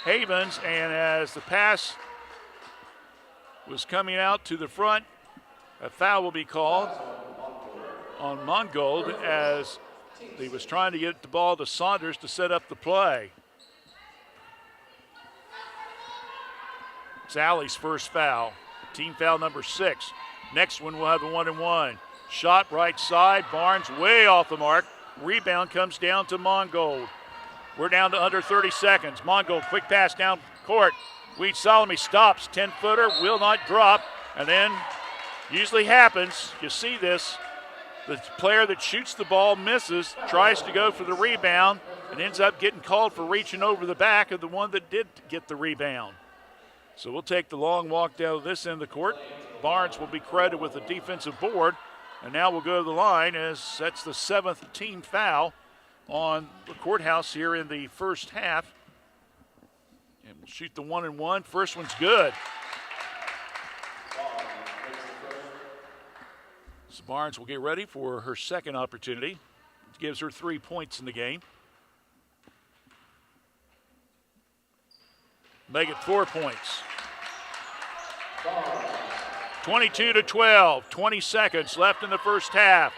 Havens. And as the pass was coming out to the front, a foul will be called on Mongold as he was trying to get the ball to Saunders to set up the play. It's Alley's first foul, team foul number 6. Next one will have a 1-and-1. Shot right side, Barnes way off the mark. Rebound comes down to Mongold. We're down to under 30 seconds. Mongold, quick pass down court. Weed Solomon stops, 10-footer, will not drop, and then usually happens, you see this, the player that shoots the ball misses, tries to go for the rebound, and ends up getting called for reaching over the back of the one that did get the rebound. So we'll take the long walk down to this end of the court. Barnes will be credited with a defensive board, and now we'll go to the line as that's the 7th team foul on the courthouse here in the first half. And we'll shoot the 1-and-1. First one's good. So Barnes will get ready for her second opportunity. It gives her 3 points in the game. Make it 4 points. 22-12, 20 seconds left in the first half.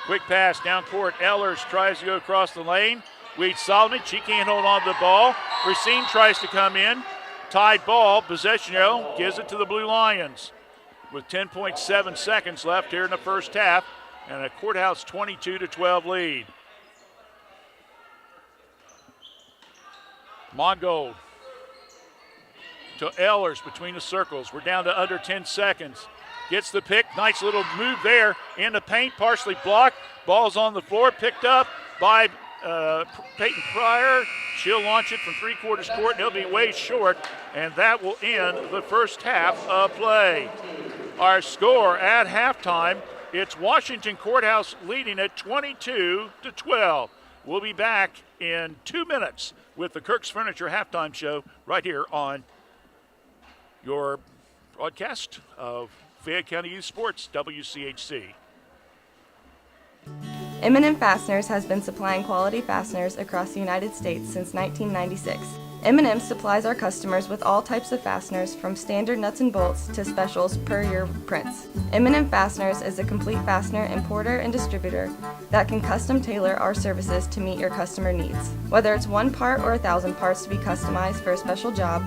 Quick pass down court. Ehlers tries to go across the lane. Weed Solomon, she can't hold on to the ball. Racine tries to come in. Tied ball, possession arrow, gives it to the Blue Lions with 10.7 seconds left here in the first half and a courthouse 22-12 lead. Mongold to Ehlers between the circles. We're down to under 10 seconds. Gets the pick. Nice little move there in the paint, partially blocked. Ball's on the floor, picked up by Peyton Pryor. She'll launch it from three-quarters court, and it'll be way short, and that will end the first half of play. Our score at halftime, it's Washington Courthouse leading at 22-12. We'll be back in 2 minutes with the Kirk's Furniture halftime show right here on your broadcast of Fayette County Youth Sports, WCHC. M&M Fasteners has been supplying quality fasteners across the United States since 1996. M&M supplies our customers with all types of fasteners from standard nuts and bolts to specials per year prints. M&M Fasteners is a complete fastener importer and distributor that can custom tailor our services to meet your customer needs. Whether it's 1 part or 1,000 parts to be customized for a special job,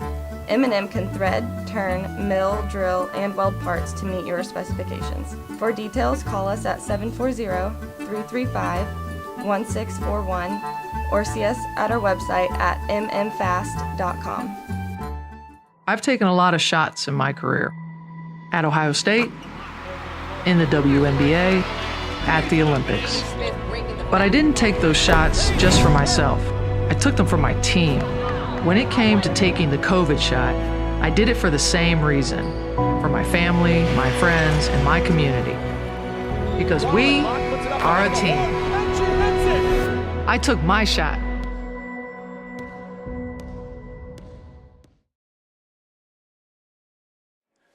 M&M can thread, turn, mill, drill, and weld parts to meet your specifications. For details, call us at 740-335-1641 or see us at our website at mmfast.com. I've taken a lot of shots in my career. At Ohio State, in the WNBA, at the Olympics. But I didn't take those shots just for myself. I took them for my team. When it came to taking the COVID shot, I did it for the same reason, for my family, my friends, and my community. Because we are a team. I took my shot.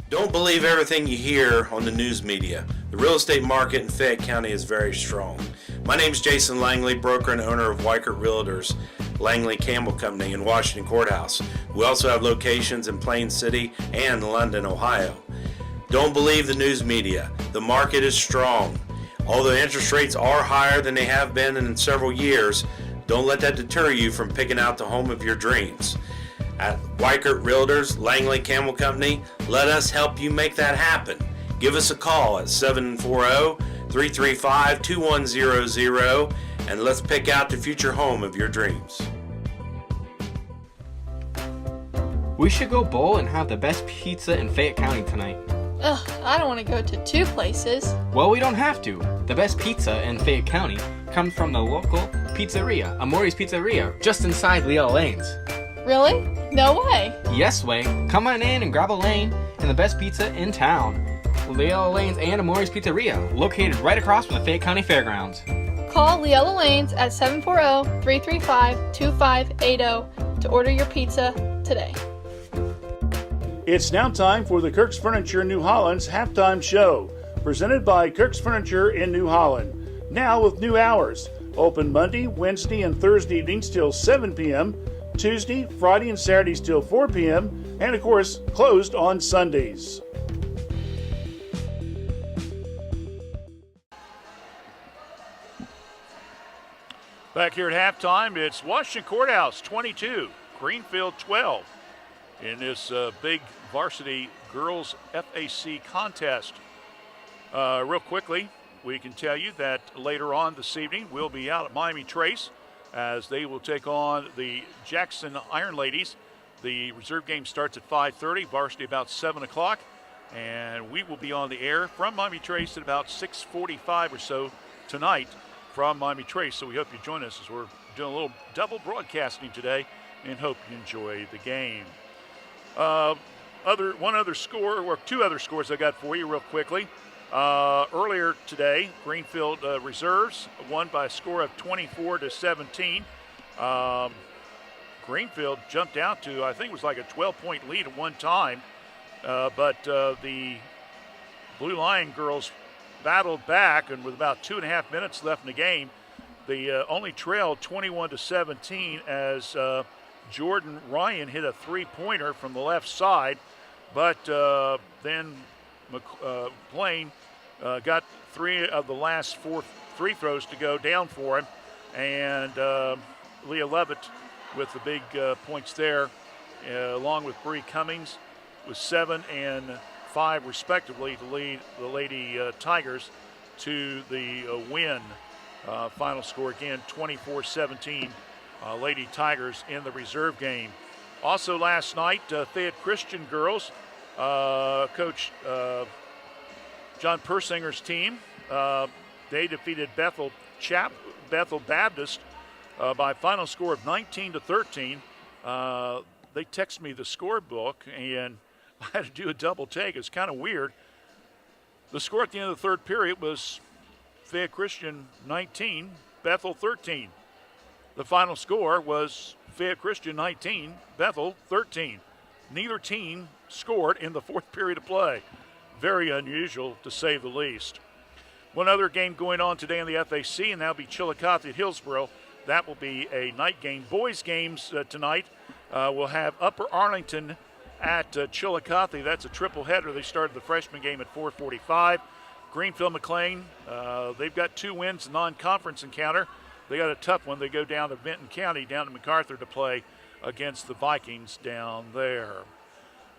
Don't believe everything you hear on the news media. The real estate market in Fayette County is very strong. My name is Jason Langley, broker and owner of Weichert Realtors, Langley Campbell Company in Washington Courthouse. We also have locations in Plain City and London, Ohio. Don't believe the news media. The market is strong. Although interest rates are higher than they have been in several years, don't let that deter you from picking out the home of your dreams. At Weichert Realtors, Langley Campbell Company, let us help you make that happen. Give us a call at 740-335-2100 and let's pick out the future home of your dreams. We should go bowl and have the best pizza in Fayette County tonight. Ugh, I don't want to go to 2 places. Well, we don't have to. The best pizza in Fayette County comes from the local pizzeria, Amori's Pizzeria, just inside Leah Lanes. Really? No way. Yes way. Come on in and grab a lane and the best pizza in town. Leah Lanes and Amori's Pizzeria, located right across from the Fayette County Fairgrounds. Call Leella Lanes at 740-335-2580 to order your pizza today. It's now time for the Kirk's Furniture New Holland's halftime show, presented by Kirk's Furniture in New Holland. Now with new hours. Open Monday, Wednesday, and Thursday evenings till 7 p.m., Tuesday, Friday, and Saturdays till 4 p.m., and of course, closed on Sundays. Back here at halftime, it's Washington Courthouse 22, Greenfield 12 in this big varsity girls FAC contest. Real quickly, we can tell you that later on this evening we'll be out at Miami Trace as they will take on the Jackson Iron Ladies. The reserve game starts at 5:30, varsity about 7 o'clock, and we will be on the air from Miami Trace at about 6:45 or so tonight from Miami Trace. So we hope you join us as we're doing a little double broadcasting today and hope you enjoy the game. One other score, or two other scores I got for you real quickly. Earlier today, Greenfield Reserves won by a score of 24-17. Greenfield jumped out to, I think it was like a 12-point lead at one time, but the Blue Lion girls battled back, and with about 2.5 minutes left in the game, they only trailed 21-17 as Jordan Ryan hit a three-pointer from the left side, but then McLean got 3 of the last 4 free throws to go down for him, and Leah Levitt with the big points there, along with Bree Cummings with 7 and 5 respectively to lead the Lady Tigers to the win. Final score again, 24-17. Lady Tigers in the reserve game. Also last night, Fayette Christian girls, Coach John Persinger's team, they defeated Bethel Baptist by a final score of 19-13. They texted me the scorebook, and I had to do a double take. It's kind of weird. The score at the end of the third period was Fayette Christian 19, Bethel 13. The final score was Fayette Christian 19, Bethel 13. Neither team scored in the fourth period of play. Very unusual, to say the least. One other game going on today in the FAC, and that'll be Chillicothe at Hillsboro. That will be a night game. Boys games tonight. We'll have Upper Arlington at Chillicothe. That's a triple header. They started the freshman game at 4:45. Greenfield McLean, they've got 2 wins non-conference encounter. They got a tough one. They go down to Benton County, down to MacArthur to play against the Vikings down there.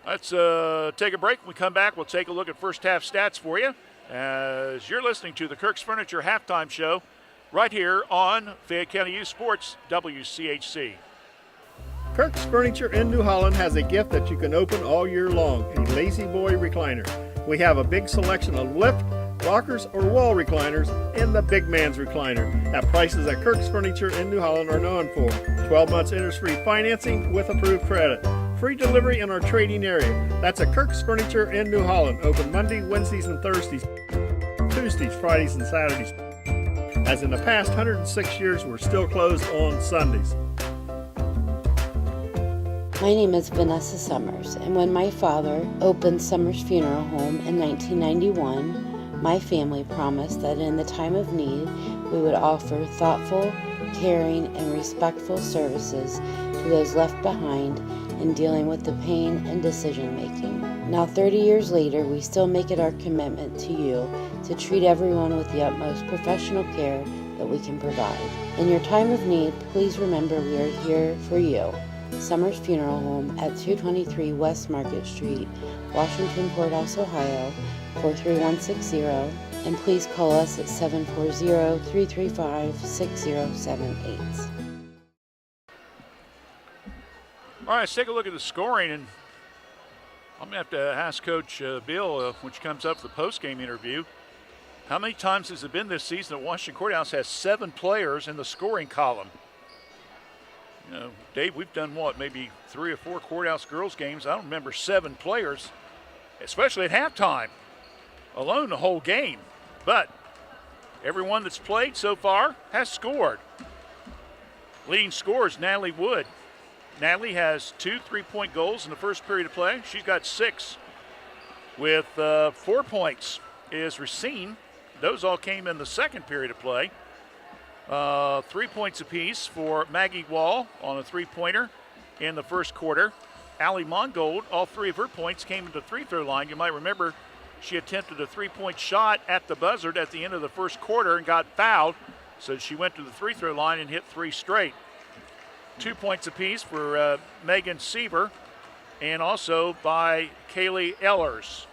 Let's take a break. When we come back, we'll take a look at first half stats for you as you're listening to the Kirk's Furniture Halftime Show right here on Fayette County Youth Sports, WCHC. Kirk's Furniture in New Holland has a gift that you can open all year long, a Lazy Boy recliner. We have a big selection of lift, rockers, or wall recliners, and the big man's recliner at prices that Kirk's Furniture in New Holland are known for. 12 months interest-free financing with approved credit. Free delivery in our trading area. That's at Kirk's Furniture in New Holland. Open Monday, Wednesdays, and Thursdays. Tuesdays, Fridays, and Saturdays. As in the past 106 years, we're still closed on Sundays. My name is Vanessa Summers, and when my father opened Summers Funeral Home in 1991, my family promised that in the time of need, we would offer thoughtful, caring, and respectful services to those left behind in dealing with the pain and decision-making. Now, 30 years later, we still make it our commitment to you to treat everyone with the utmost professional care that we can provide. In your time of need, please remember we are here for you. Summers Funeral Home at 223 West Market Street, Washington Courthouse, Ohio, 43160, and please call us at 740-335-6078. All right, let's take a look at the scoring, and I'm going to have to ask Coach Bill, when she comes up for the post-game interview, how many times has it been this season that Washington Courthouse has 7 players in the scoring column? You know, Dave, we've done what, maybe 3 or 4 Courthouse girls games. I don't remember 7 players, especially at halftime, alone the whole game. But everyone that's played so far has scored. Leading scorer is Natalie Wood. Natalie has 2 3-point goals in the first period of play. She's got 6. With 4 points is Racine. Those all came in the second period of play. 3 points apiece for Maggie Wall on a 3-pointer in the first quarter. Allie Mongold, all 3 of her points came into the free-throw line. You might remember she attempted a 3-point shot at the buzzer at the end of the first quarter and got fouled. So she went to the free-throw line and hit 3 straight. 2 points apiece for Megan Seaver and also by Kaylee Ellers.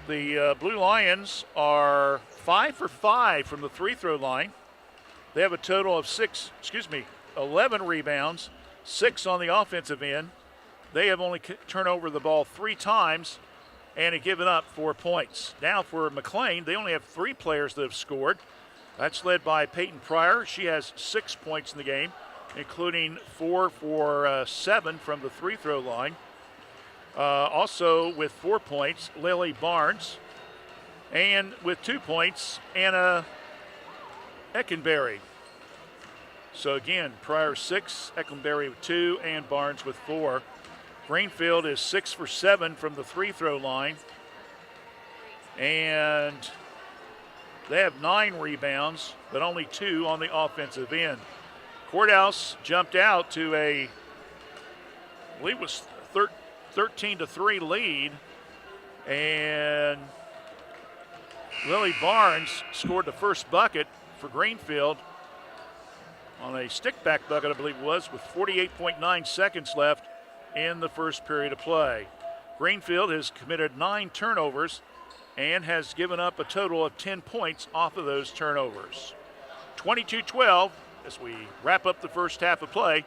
The Blue Lions are 5 for 5 from the free-throw line. They have a total of 11 rebounds, 6 on the offensive end. They have only turned over the ball 3 times and have given up 4 points. Now for McLean, they only have 3 players that have scored. That's led by Peyton Pryor. She has 6 points in the game, including 4 for 7 from the free-throw line. Also with 4 points, Lily Barnes. And with 2 points, Anna Eckenberry. So again, Pryor 6, Eckenberry with 2, and Barnes with 4. Greenfield is 6 for 7 from the free-throw line. And they have 9 rebounds, but only 2 on the offensive end. Courthouse jumped out to I believe it was 13-3 lead. And Lily Barnes scored the first bucket for Greenfield on a stick-back bucket, I believe it was, with 48.9 seconds left in the first period of play. Greenfield has committed 9 turnovers and has given up a total of 10 points off of those turnovers. 22-12 as we wrap up the first half of play.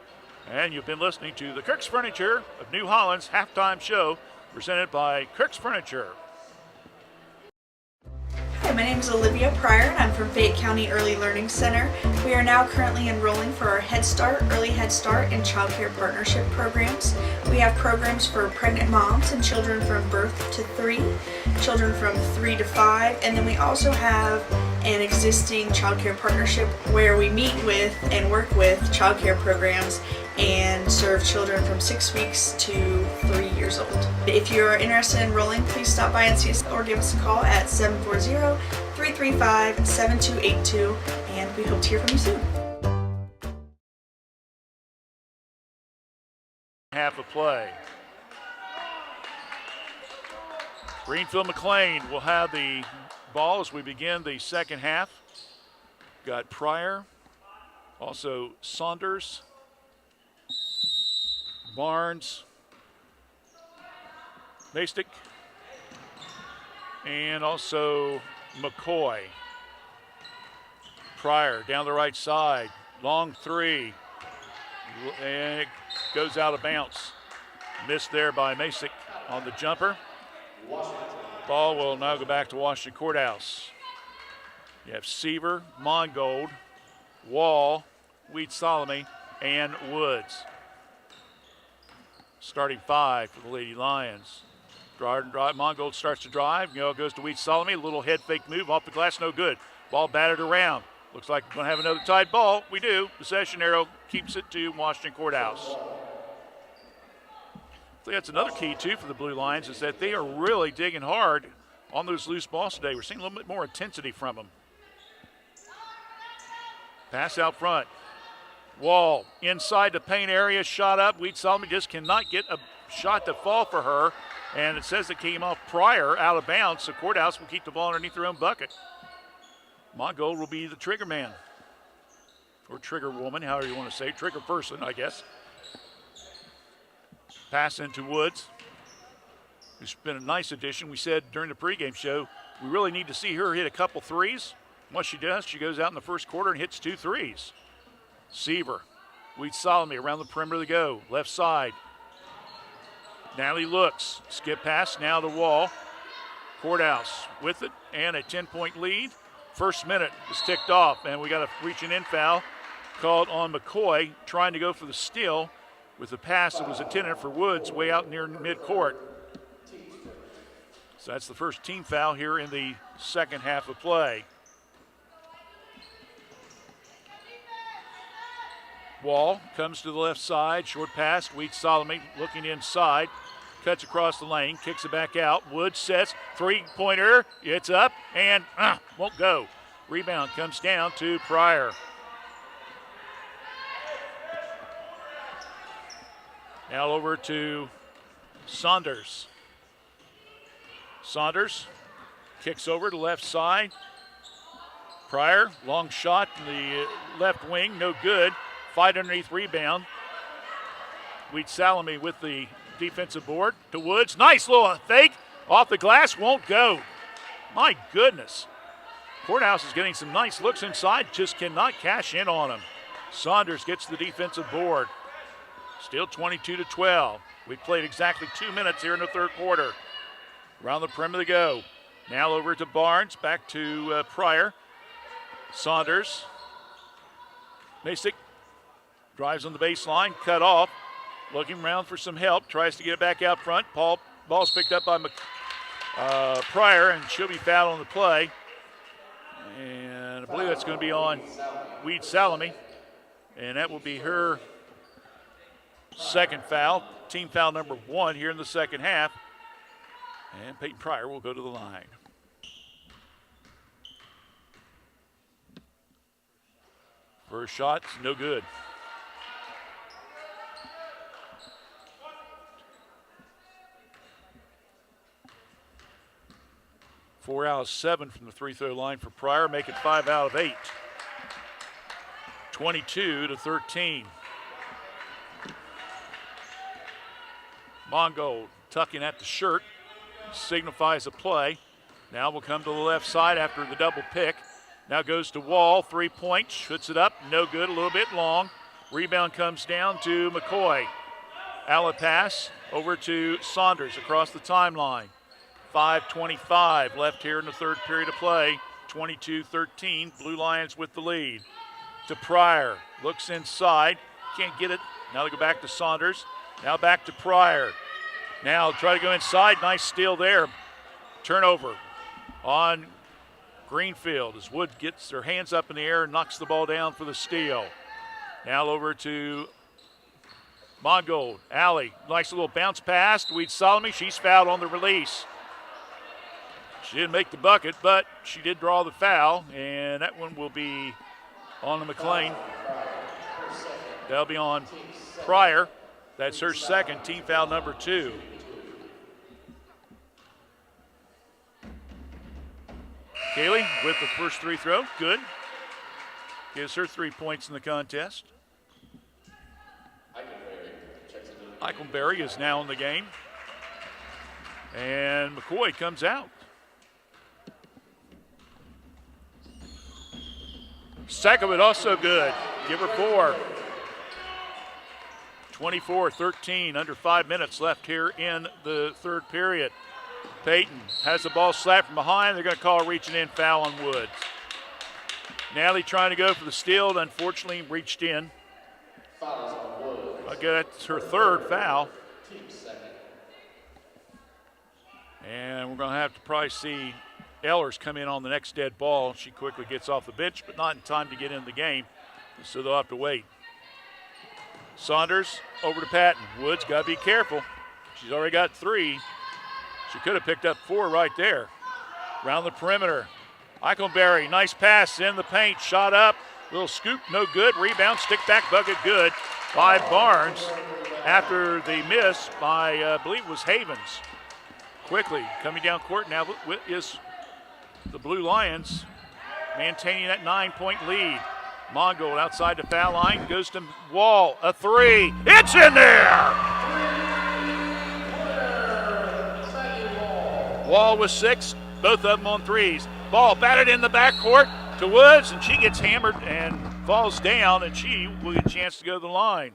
And you've been listening to the Kirk's Furniture of New Holland's halftime show presented by Kirk's Furniture. Hi, my name is Olivia Pryor and I'm from Fayette County Early Learning Center. We are now currently enrolling for our Head Start, Early Head Start, and Child Care Partnership programs. We have programs for pregnant moms and children from birth to 3, children from 3 to 5, and then we also have an existing Child Care Partnership where we meet with and work with child care programs and serve children from 6 weeks to 3 years old. If you are interested in enrolling, please stop by and see us or give us a call at 740-335-7282, and we hope to hear from you soon. Half of play. Greenfield McLean will have the ball as we begin the second half. Got Pryor, also Saunders, Barnes, Mastick, and also McCoy. Pryor down the right side, long 3, and it goes out of bounds. Missed there by Mastick on the jumper. Ball will now go back to Washington Courthouse. You have Seaver, Mongold, Wall, Weed Solomon, and Woods. Starting 5 for the Lady Lions. Mongold starts to drive. Goes to Weed Solomon. A little head fake move off the glass, no good. Ball batted around. Looks like we're going to have another tied ball. We do. Possession arrow keeps it to Washington Courthouse. I think that's another key, too, for the Blue Lions is that they are really digging hard on those loose balls today. We're seeing a little bit more intensity from them. Pass out front. Wall inside the paint area, shot up. Weed Solomon just cannot get a shot to fall for her. And it says it came off Pryor out of bounds, so Courthouse will keep the ball underneath their own bucket. Mongold will be the trigger man. Or trigger woman, however you want to say. Trigger person, I guess. Pass into Woods. It's been a nice addition. We said during the pregame show, we really need to see her hit a couple threes. Once she does, she goes out in the first quarter and hits 2 threes. Seaver, Weed Solomon around the perimeter to go. Left side. Natalie looks. Skip pass now to Wall. Courthouse with it and a 10-point lead. First minute is ticked off, and we got a reaching-in foul called on McCoy trying to go for the steal with the pass that was intended for Woods way out near midcourt. So that's the first team foul here in the second half of play. Wall comes to the left side. Short pass. Wheat Solomon looking inside. Cuts across the lane. Kicks it back out. Woods sets. Three-pointer. It's up and won't go. Rebound comes down to Pryor. Now over to Saunders. Saunders kicks over to left side. Pryor, long shot in the left wing, no good. Fight underneath rebound. Wheat Salome with the defensive board to Woods. Nice little fake off the glass, won't go. My goodness. Courthouse is getting some nice looks inside, just cannot cash in on him. Saunders gets the defensive board. Still 22-12. We played exactly 2 minutes here in the third quarter. Around the perimeter to go. Now over to Barnes, back to Pryor. Saunders. Masick drives on the baseline, cut off. Looking around for some help, tries to get it back out front. Ball's picked up by Pryor, and she'll be fouled on the play. And I believe that's going to be on Wheat Salome. And that will be her second foul, team foul number 1 here in the second half. And Peyton Pryor will go to the line. First shot, no good. Four out of 7 from the free-throw line for Pryor, making 5 out of 8. 22-13. Mongold tucking at the shirt, signifies a play. Now we'll come to the left side after the double pick. Now goes to Wall, 3-point, shoots it up, no good, a little bit long. Rebound comes down to McCoy. Outlet pass over to Saunders across the timeline. 5:25 left here in the third period of play. 22-13, Blue Lions with the lead. To Pryor, looks inside, can't get it. Now they go back to Saunders. Now back to Pryor. Now try to go inside, nice steal there. Turnover on Greenfield as Wood gets her hands up in the air and knocks the ball down for the steal. Now over to Mongold. Alley, nice little bounce pass to Wheat Salome. She's fouled on the release. She didn't make the bucket, but she did draw the foul, and that one will be on the McLean. That'll be on Pryor. That's her second, team foul number 2. Kaylee with the first free throw, good. Gives her 3 points in the contest. Eichelberry is now in the game. And McCoy comes out. Second also good. Give her 4. 24-13, under 5 minutes left here in the third period. Peyton has the ball slapped from behind. They're going to call a reaching in foul on Woods. Natalie trying to go for the steal, unfortunately reached in. That's her third foul. And we're going to have to probably see Ehlers come in on the next dead ball. She quickly gets off the bench, but not in time to get in the game, so they'll have to wait. Saunders over to Patton. Woods got to be careful. She's already got 3. She could have picked up 4 right there. Around the perimeter. Eichelberry, nice pass in the paint. Shot up. Little scoop, no good. Rebound, stick back bucket, good by Barnes. After the miss by, I believe it was Havens. Quickly coming down court now is the Blue Lions maintaining that 9-point lead. Mongold outside the foul line, goes to Wall, a 3. It's in there! Wall with 6, both of them on 3s. Ball batted in the backcourt to Woods, and she gets hammered and falls down, and she will get a chance to go to the line.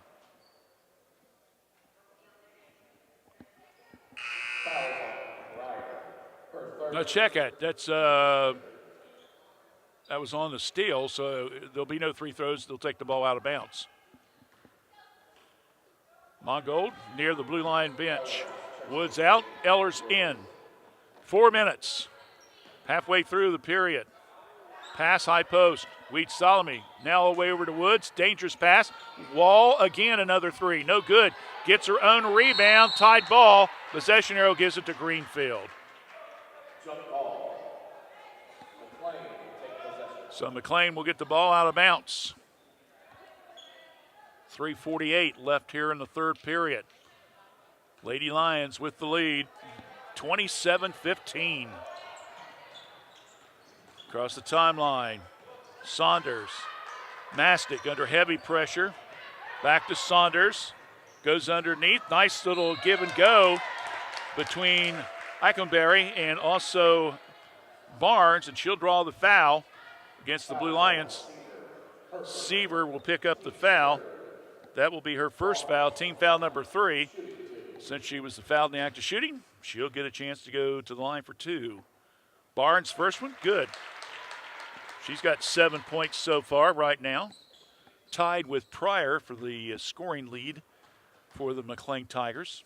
No, check it. That was on the steal, so there'll be no free throws. They'll take the ball out of bounds. Mongold near the blue line bench. Woods out, Ehlers in. 4 minutes, halfway through the period. Pass high post. Wheat Solomon now away over to Woods. Dangerous pass. Wall again, another three. No good. Gets her own rebound. Tied ball. Possession arrow gives it to Greenfield. So McLean will get the ball out of bounds. 3:48 left here in the third period. Lady Lions with the lead. 27-15. Across the timeline. Saunders. Mastic under heavy pressure. Back to Saunders. Goes underneath. Nice little give and go between Eichenberry and also Barnes, and she'll draw the foul against the Blue Lions. Seaver will pick up the foul. That will be her first foul, team foul number 3. Since she was the foul in the act of shooting, she'll get a chance to go to the line for 2. Barnes' first one, good. She's got 7 points so far right now. Tied with Pryor for the scoring lead for the McLean Tigers.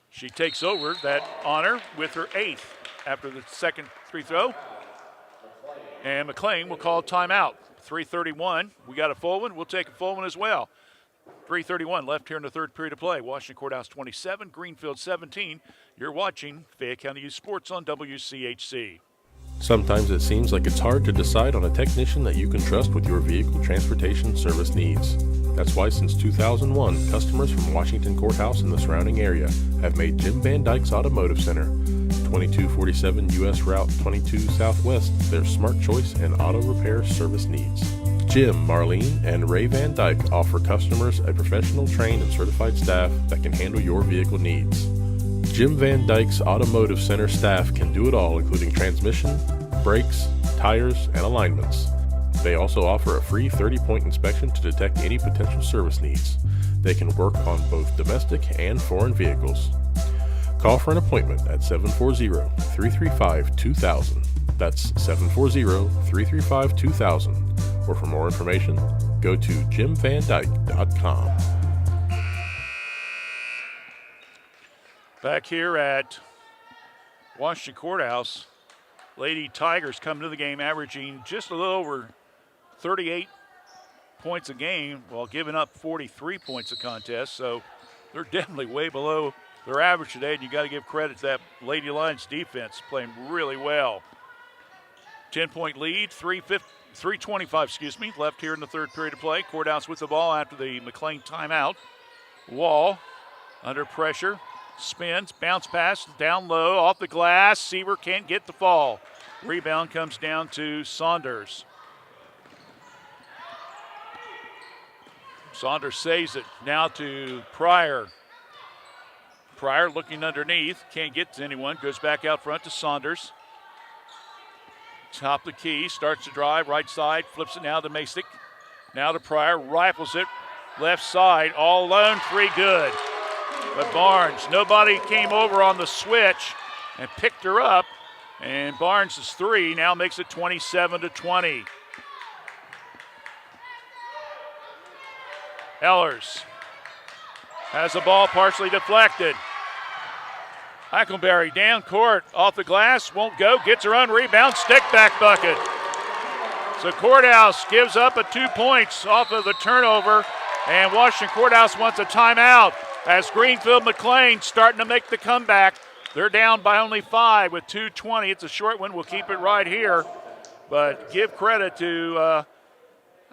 She takes over that honor with her 8th after the second free throw. And McLean will call timeout. 3:31. We got a full one. We'll take a full one as well. 3:31 left here in the third period of play. Washington Courthouse 27, Greenfield 17. You're watching Fayette County Youth Sports on WCHC. Sometimes it seems like it's hard to decide on a technician that you can trust with your vehicle transportation service needs. That's why since 2001, customers from Washington Courthouse and the surrounding area have made Jim Van Dyke's Automotive Center, 2247 U.S. Route 22 Southwest, their smart choice in auto repair service needs. Jim, Marlene, and Ray Van Dyke offer customers a professional, trained, and certified staff that can handle your vehicle needs. Jim Van Dyke's Automotive Center staff can do it all, including transmission, brakes, tires, and alignments. They also offer a free 30-point inspection to detect any potential service needs. They can work on both domestic and foreign vehicles. Call for an appointment at 740-335-2000. That's 740-335-2000. Or for more information, go to jimvandyke.com. Back here at Washington Courthouse, Lady Tigers come to the game averaging just a little over 38 points a game while giving up 43 points a contest. So they're definitely way below their average today, and you got to give credit to that Lady Lions defense playing really well. 10-point lead, 3:25 left here in the third period of play. Courthouse with the ball after the McLean timeout. Wall under pressure. Spins, bounce pass, down low, off the glass. Seaver can't get the fall. Rebound comes down to Saunders. Saunders saves it. Now to Pryor. Pryor looking underneath, can't get to anyone. Goes back out front to Saunders. Top of the key, starts to drive, right side, flips it now to Masick. Now to Pryor, rifles it, left side, all alone, 3 good. But Barnes, nobody came over on the switch and picked her up. And Barnes' 3 now makes it 27-20. Ellers has the ball partially deflected. Eichenberry down court, off the glass, won't go, gets her own rebound, stick back bucket. So Courthouse gives up 2 points off of the turnover, and Washington Courthouse wants a timeout. As Greenfield McLean starting to make the comeback. They're down by only 5 with 2:20. It's a short one. We'll keep it right here. But give credit to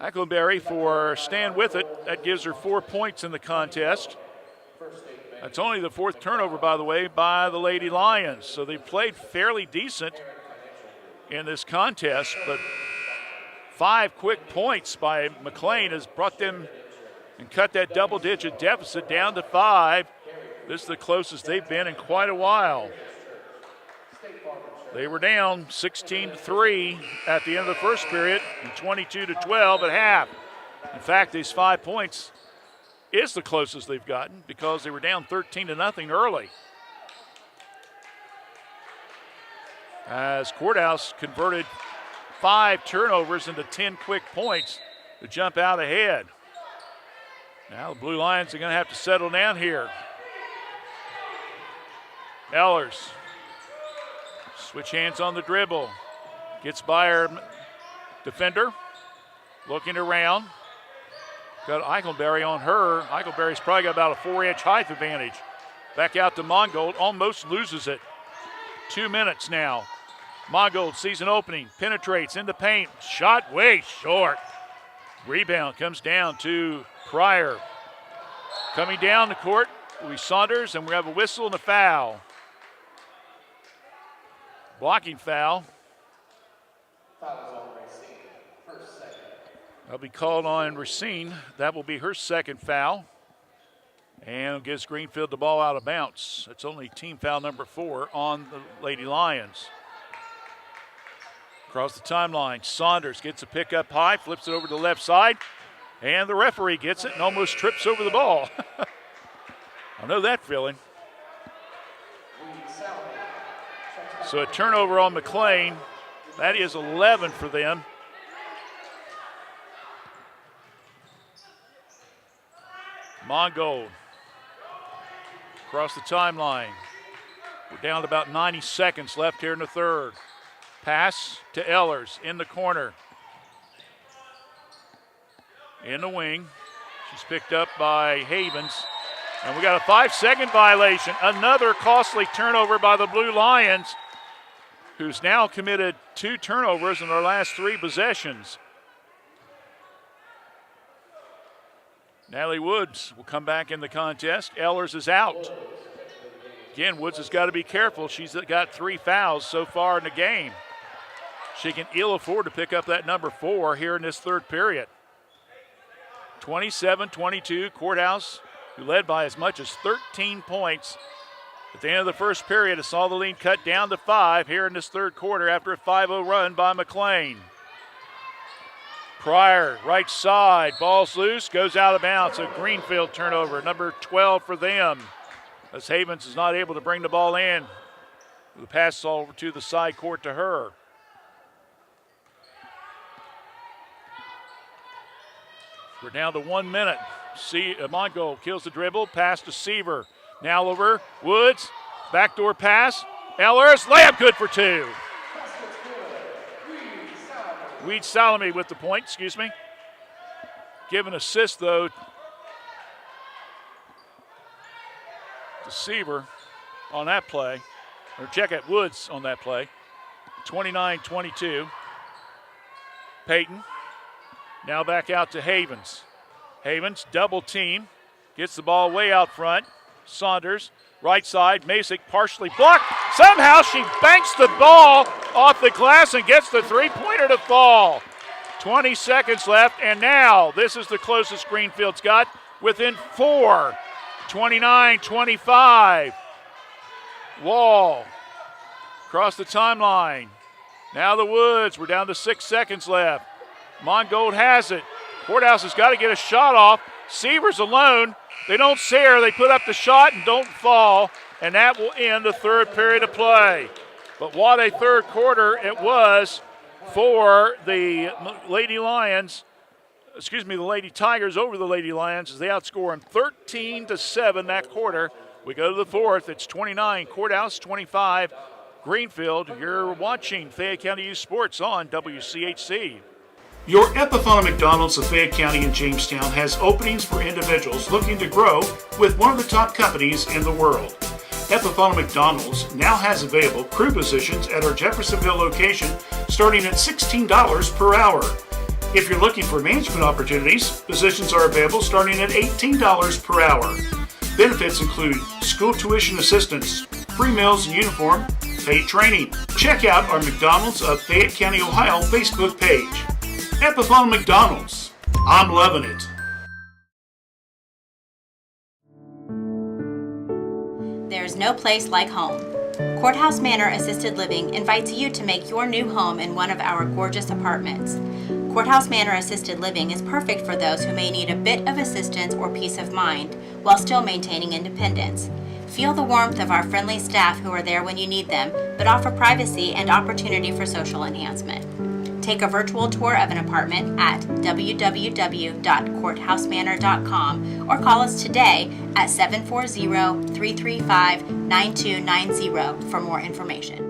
Eichenberry for staying with it. That gives her 4 points in the contest. That's only the 4th turnover, by the way, by the Lady Lions. So they played fairly decent in this contest. But 5 quick points by McLean has brought them and cut that double-digit deficit down to 5. This is the closest they've been in quite a while. They were down 16-3 at the end of the first period and 22-12 at half. In fact, these 5 points is the closest they've gotten because they were down 13-0 early. As Courthouse converted 5 turnovers into 10 quick points to jump out ahead. Now the Blue Lions are going to have to settle down here. Ellers Switch hands on the dribble. Gets by her defender. Looking around. Got Eichelberry on her. Eichelberry's probably got about a 4-inch height advantage. Back out to Mongold. Almost loses it. 2 minutes now. Mongold sees an opening. Penetrates in the paint. Shot way short. Rebound comes down to Pryor. Coming down the court will be Saunders, and we have a whistle and a foul. Blocking foul. That'll be called on Racine. That will be her second foul. And gives Greenfield the ball out of bounds. It's only team foul number 4 on the Lady Lions. Across the timeline, Saunders gets a pick up high, flips it over to the left side, and the referee gets it and almost trips over the ball. I know that feeling. So a turnover on McLean. That is 11 for them. Mongold across the timeline. We're down to about 90 seconds left here in the third. Pass to Ehlers in the corner. In the wing. She's picked up by Havens. And we got a 5-second violation. Another costly turnover by the Blue Lions, who's now committed 2 turnovers in their last 3 possessions. Natalie Woods will come back in the contest. Ehlers is out. Again, Woods has got to be careful. She's got 3 fouls so far in the game. She can ill afford to pick up that number 4 here in this third period. 27-22, Courthouse, who led by as much as 13 points. At the end of the first period, it saw the lead cut down to 5 here in this third quarter after a 5-0 run by McLean. Pryor, right side, ball's loose, goes out of bounds. A Greenfield turnover, number 12 for them, as Havens is not able to bring the ball in. The pass over to the side court to her. We're down to 1 minute. Mongold kills the dribble, pass to Seaver. Now over, Woods, backdoor pass. Ehlers, layup good for 2. Weed Salome with the point, excuse me. Give an assist, though, to Seaver on that play. Or check at Woods on that play. 29-22. Payton. Now back out to Havens. Havens, double team. Gets the ball way out front. Saunders, right side. Masick partially blocked. Somehow she banks the ball off the glass and gets the three-pointer to fall. 20 seconds left, and now this is the closest Greenfield's got within 4. 29-25. Wall across the timeline. Now the Woods. We're down to 6 seconds left. Mongold has it. Courthouse has got to get a shot off. Seaver's alone. They don't see her. They put up the shot and don't fall, and that will end the third period of play. But what a third quarter it was for the Lady Lions. The Lady Tigers over the Lady Lions as they outscore them 13-7 that quarter. We go to the fourth. It's 29, Courthouse 25, Greenfield. You're watching Fayette County Youth Sports on WCHC. Your Epiphana McDonald's of Fayette County and Jamestown has openings for individuals looking to grow with one of the top companies in the world. Epiphana McDonald's now has available crew positions at our Jeffersonville location starting at $16 per hour. If you're looking for management opportunities, positions are available starting at $18 per hour. Benefits include school tuition assistance, free meals and uniform, paid training. Check out our McDonald's of Fayette County, Ohio Facebook page. Epiphana McDonald's. I'm loving it. There's no place like home. Courthouse Manor Assisted Living invites you to make your new home in one of our gorgeous apartments. Courthouse Manor Assisted Living is perfect for those who may need a bit of assistance or peace of mind while still maintaining independence. Feel the warmth of our friendly staff who are there when you need them, but offer privacy and opportunity for social enhancement. Take a virtual tour of an apartment at www.courthousemanor.com or call us today at 740-335-9290 for more information.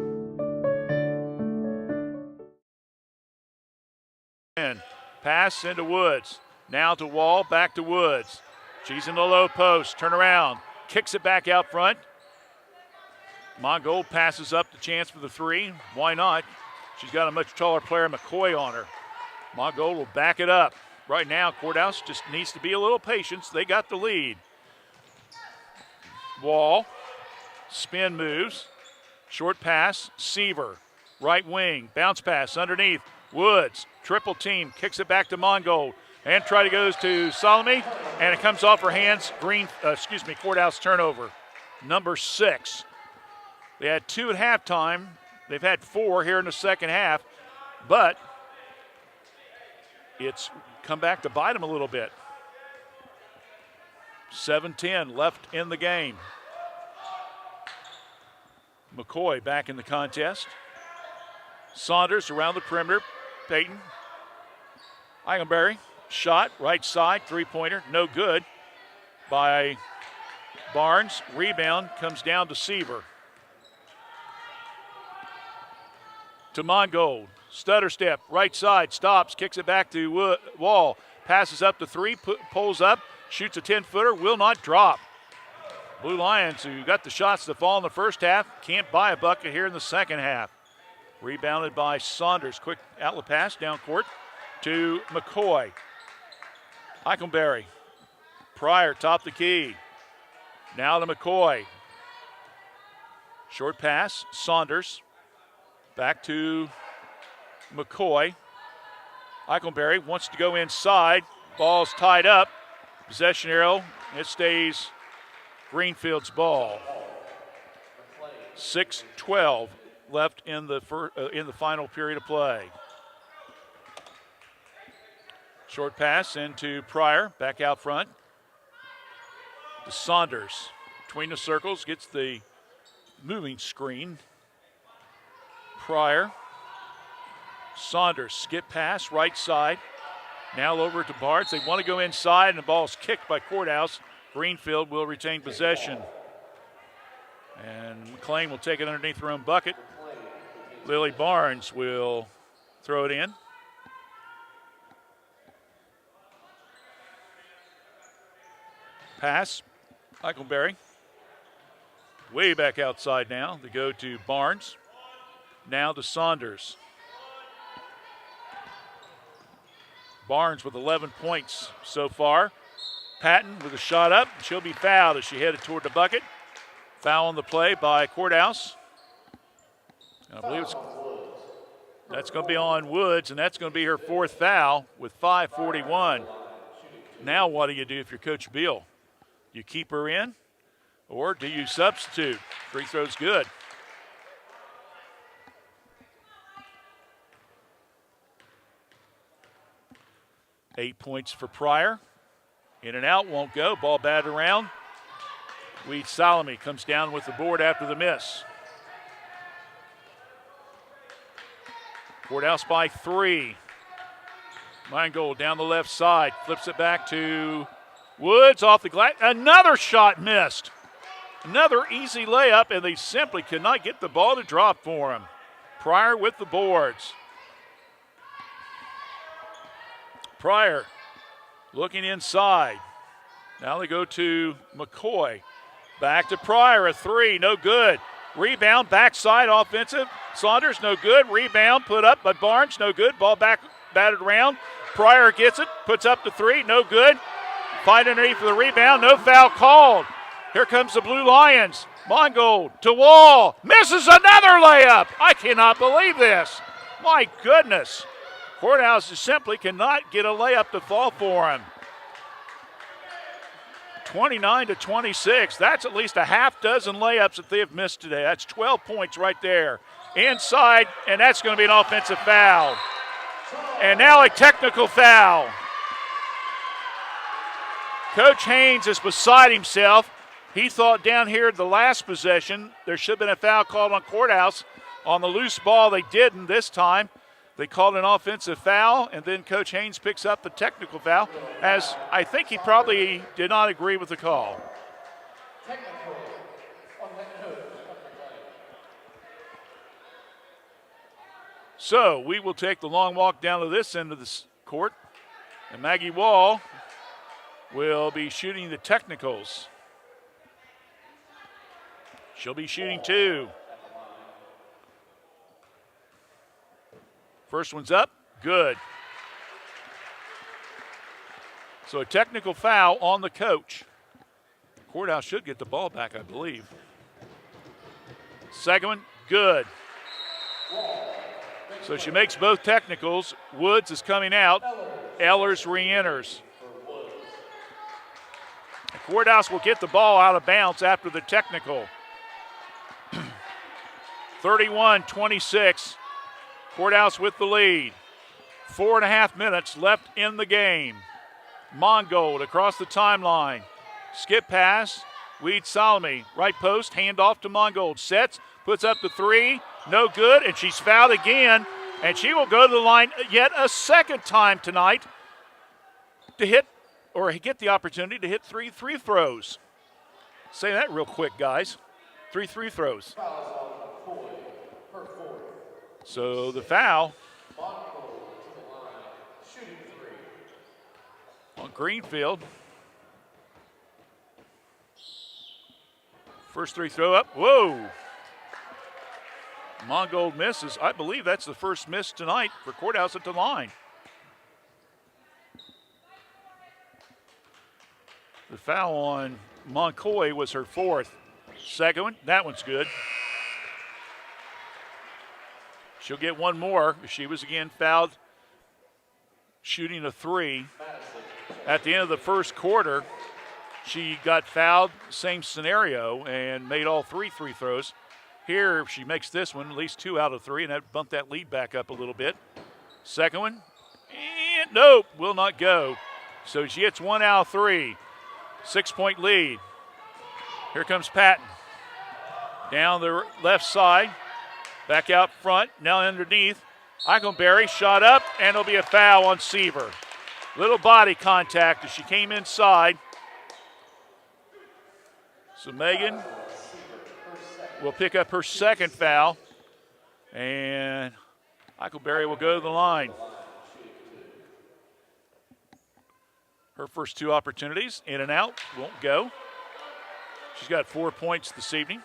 in. Pass into Woods. Now to Wall, back to Woods. She's in the low post. Turn around. Kicks it back out front. Mongold passes up the chance for the three. Why not? She's got a much taller player, McCoy, on her. Mongold will back it up. Right now, Courthouse just needs to be a little patient. They got the lead. Wall. Spin moves. Short pass. Seaver. Right wing. Bounce pass underneath. Woods. Triple team. Kicks it back to Mongold. And goes to Salome. And it comes off her hands. Courthouse turnover. Number 6. They had 2 at halftime. They've had 4 here in the second half. But it's come back to bite them a little bit. 7:10 left in the game. McCoy back in the contest. Saunders around the perimeter. Peyton. Eigenberry. Shot, right side, three-pointer, no good by Barnes. Rebound comes down to Seaver. To Mongold. Stutter step, right side, stops, kicks it back to Wall. Passes up to 3, pulls up, shoots a 10-footer, will not drop. Blue Lions, who got the shots to fall in the first half, can't buy a bucket here in the second half. Rebounded by Saunders. Quick outlet pass down court to McCoy. Eichelberry. Pryor, top the key. Now to McCoy. Short pass, Saunders. Back to McCoy. Eichelberry wants to go inside. Ball's tied up. Possession arrow. It stays Greenfield's ball. 6:12 left in the final period of play. Short pass into Pryor, back out front. To Saunders. Between the circles, gets the moving screen. Pryor. Saunders, skip pass, right side. Now over to Barnes. They want to go inside, and the ball's kicked by Courthouse. Greenfield will retain possession. And McLean will take it underneath her own bucket. Lily Barnes will throw it in. Pass, Eichelberry. Way back outside now. They go to Barnes. Now to Saunders. Barnes with 11 points so far. Patton with a shot up. She'll be fouled as she headed toward the bucket. Foul on the play by Courthouse. I believe that's going to be on Woods, and that's going to be her 4th foul with 5:41. Now what do you do if you're Coach Beal? You keep her in, or do you substitute? Free throw's good. Eight points for Pryor. In and out, won't go. Ball batted around. Weed Salome comes down with the board after the miss. Courthouse by 3. Mongold down the left side. Flips it back to Woods off the glass. Another shot missed. Another easy layup, and they simply could not get the ball to drop for him. Pryor with the boards. Pryor looking inside. Now they go to McCoy. Back to Pryor, a 3, no good. Rebound, backside offensive. Saunders, no good. Rebound, put up by Barnes, no good. Ball back, batted around. Pryor gets it, puts up the 3, no good. Fight underneath for the rebound, no foul called. Here comes the Blue Lions. Mongold to Wall, misses another layup. I cannot believe this. My goodness. Courthouse just simply cannot get a layup to fall for him. 29-26. That's at least a half dozen layups that they have missed today. That's 12 points right there. Inside, and that's going to be an offensive foul. And now a technical foul. Coach Haynes is beside himself. He thought down here the last possession there should have been a foul called on Courthouse. On the loose ball, they didn't this time. They called an offensive foul, and then Coach Haynes picks up the technical foul, as I think he probably did not agree with the call. So we will take the long walk down to this end of the court. And Maggie Wall will be shooting the technicals. She'll be shooting 2. First one's up. Good. So a technical foul on the coach. Courthouse should get the ball back, I believe. Second one, good. So she makes both technicals. Woods is coming out. Ellers re-enters. Courthouse will get the ball out of bounds after the technical. 31-26. Courthouse with the lead. 4.5 minutes left in the game. Mongold across the timeline. Skip pass. Weed Salome, right post, hand off to Mongold. Sets, puts up the 3, no good, and she's fouled again. And she will go to the line yet a second time tonight to hit, or get the opportunity to hit 3 free throws. Say that real quick, guys. 3 free throws. So the foul on Greenfield. First 3 throw up. Whoa. Mongold misses. I believe that's the first miss tonight for Courthouse at the line. The foul on Moncoy was her 4th. Second one, that one's good. She'll get one more. She was again fouled shooting a 3. At the end of the first quarter, she got fouled, same scenario, and made all 3 free throws. Here, if she makes this one, at least 2 out of 3, and that bumped that lead back up a little bit. Second one, and nope, will not go. So she hits 1 out of 3. 6-point lead. Here comes Patton. Down the left side, back out front, now underneath. Eichelberry shot up, and it'll be a foul on Seaver. Little body contact as she came inside. So Megan will pick up her second foul, and Eichelberry will go to the line. Her first 2 opportunities, in and out, won't go. She's got 4 points this evening.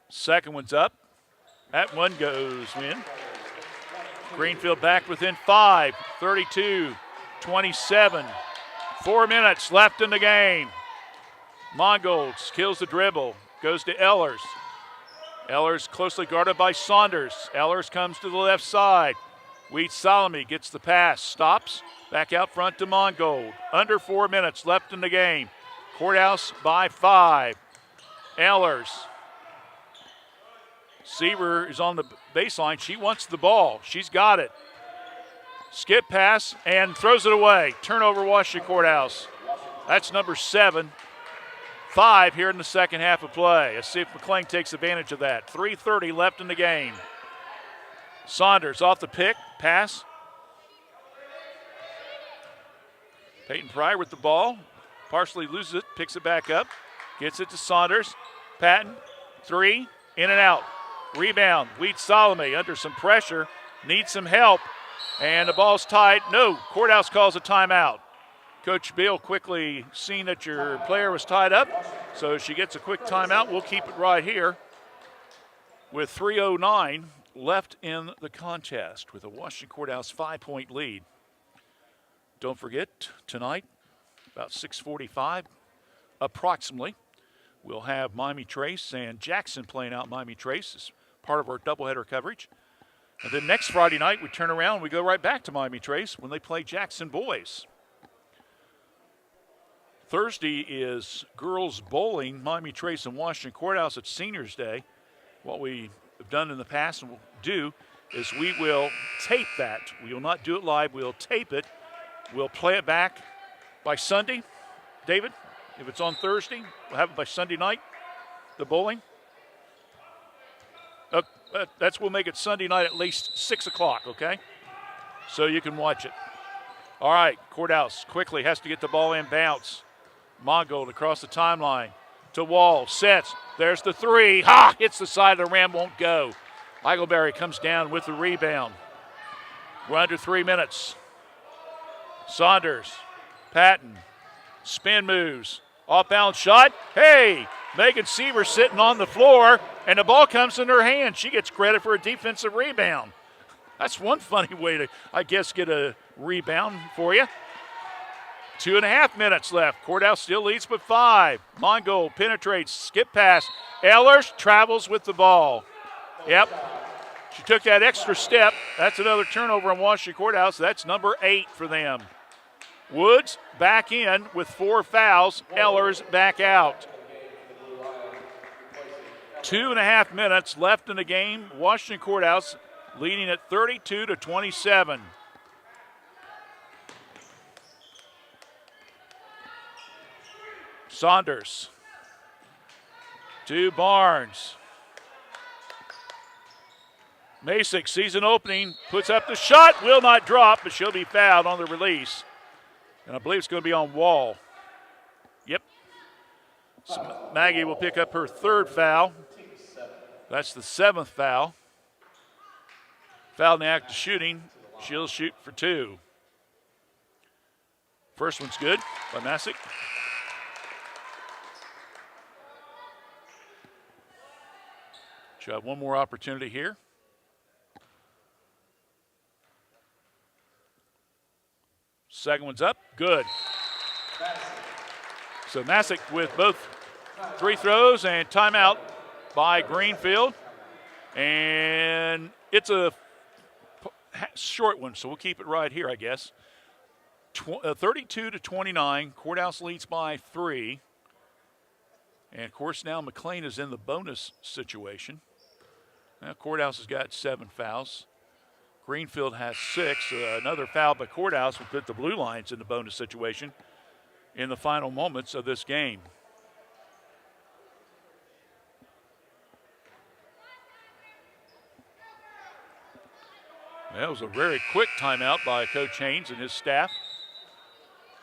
Second one's up. That one goes in. Greenfield back within 5, 32-27. 4 minutes left in the game. Mongold kills the dribble, goes to Ellers. Ellers closely guarded by Saunders. Ellers comes to the left side. Weed Salome gets the pass, stops, back out front to Mongold. Under 4 minutes left in the game. Courthouse by 5. Ellers. Seaver is on the baseline. She wants the ball. She's got it. Skip pass and throws it away. Turnover, Washington Courthouse. That's number 7. 5 here in the second half of play. Let's see if McLean takes advantage of that. 3:30 left in the game. Saunders off the pick, pass. Peyton Pryor with the ball. Partially loses it, picks it back up. Gets it to Saunders. Patton, 3, in and out. Rebound, Weed Salome under some pressure, needs some help, and the ball's tied. No, Courthouse calls a timeout. Coach Bill quickly seen that your player was tied up, so she gets a quick timeout. We'll keep it right here with 3:09 left in the contest with a Washington Courthouse 5-point lead. Don't forget, tonight, about 6:45 approximately, we'll have Miami Trace and Jackson playing out Miami Trace as part of our doubleheader coverage. And then next Friday night, we turn around and we go right back to Miami Trace when they play Jackson boys. Thursday is girls bowling, Miami Trace and Washington Courthouse at Seniors Day. What we have done in the past and will do is we will tape that. We will not do it live. We'll tape it. We'll play it back by Sunday. David, if it's on Thursday, we'll have it by Sunday night, the bowling. We'll make it Sunday night at least 6 o'clock, okay? So you can watch it. All right, Courthouse quickly has to get the ball in bounce. Mongold across the timeline. to Wall. Sets. There's the three. Ha! Hits the side of the rim. Won't go. Eagleberry comes down with the rebound. We're under 3 minutes. Saunders. Patton. Spin moves. Off-balance shot. Hey! Megan Seaver sitting on the floor, and the ball comes in her hand. She gets credit for a defensive rebound. That's one funny way to, I guess, get a rebound for you. 2.5 minutes left. Courthouse still leads by 5. Mongold penetrates, skip pass. Ehlers travels with the ball. Yep. She took that extra step. That's another turnover on Washington Courthouse. That's number 8 for them. Woods back in with 4 fouls. Ehlers back out. 2.5 minutes left in the game. Washington Courthouse leading at 32-27. Saunders to Barnes. Masick sees an opening, puts up the shot, will not drop, but she'll be fouled on the release. And I believe it's going to be on Wall. Yep. So Maggie will pick up her 3rd foul. That's the 7th foul. Foul in the act of shooting. She'll shoot for 2. First one's good by Masick. She'll have one more opportunity here. Second one's up. Good. So Masick with both free throws and timeout by Greenfield. And it's a short one, so we'll keep it right here, I guess. 32-29. Courthouse leads by 3. And, of course, now McLean is in the bonus situation. Now, Courthouse has got 7 fouls. Greenfield has 6. Another foul by Courthouse will put the Blue Lions in the bonus situation in the final moments of this game. That was a very quick timeout by Coach Haynes and his staff.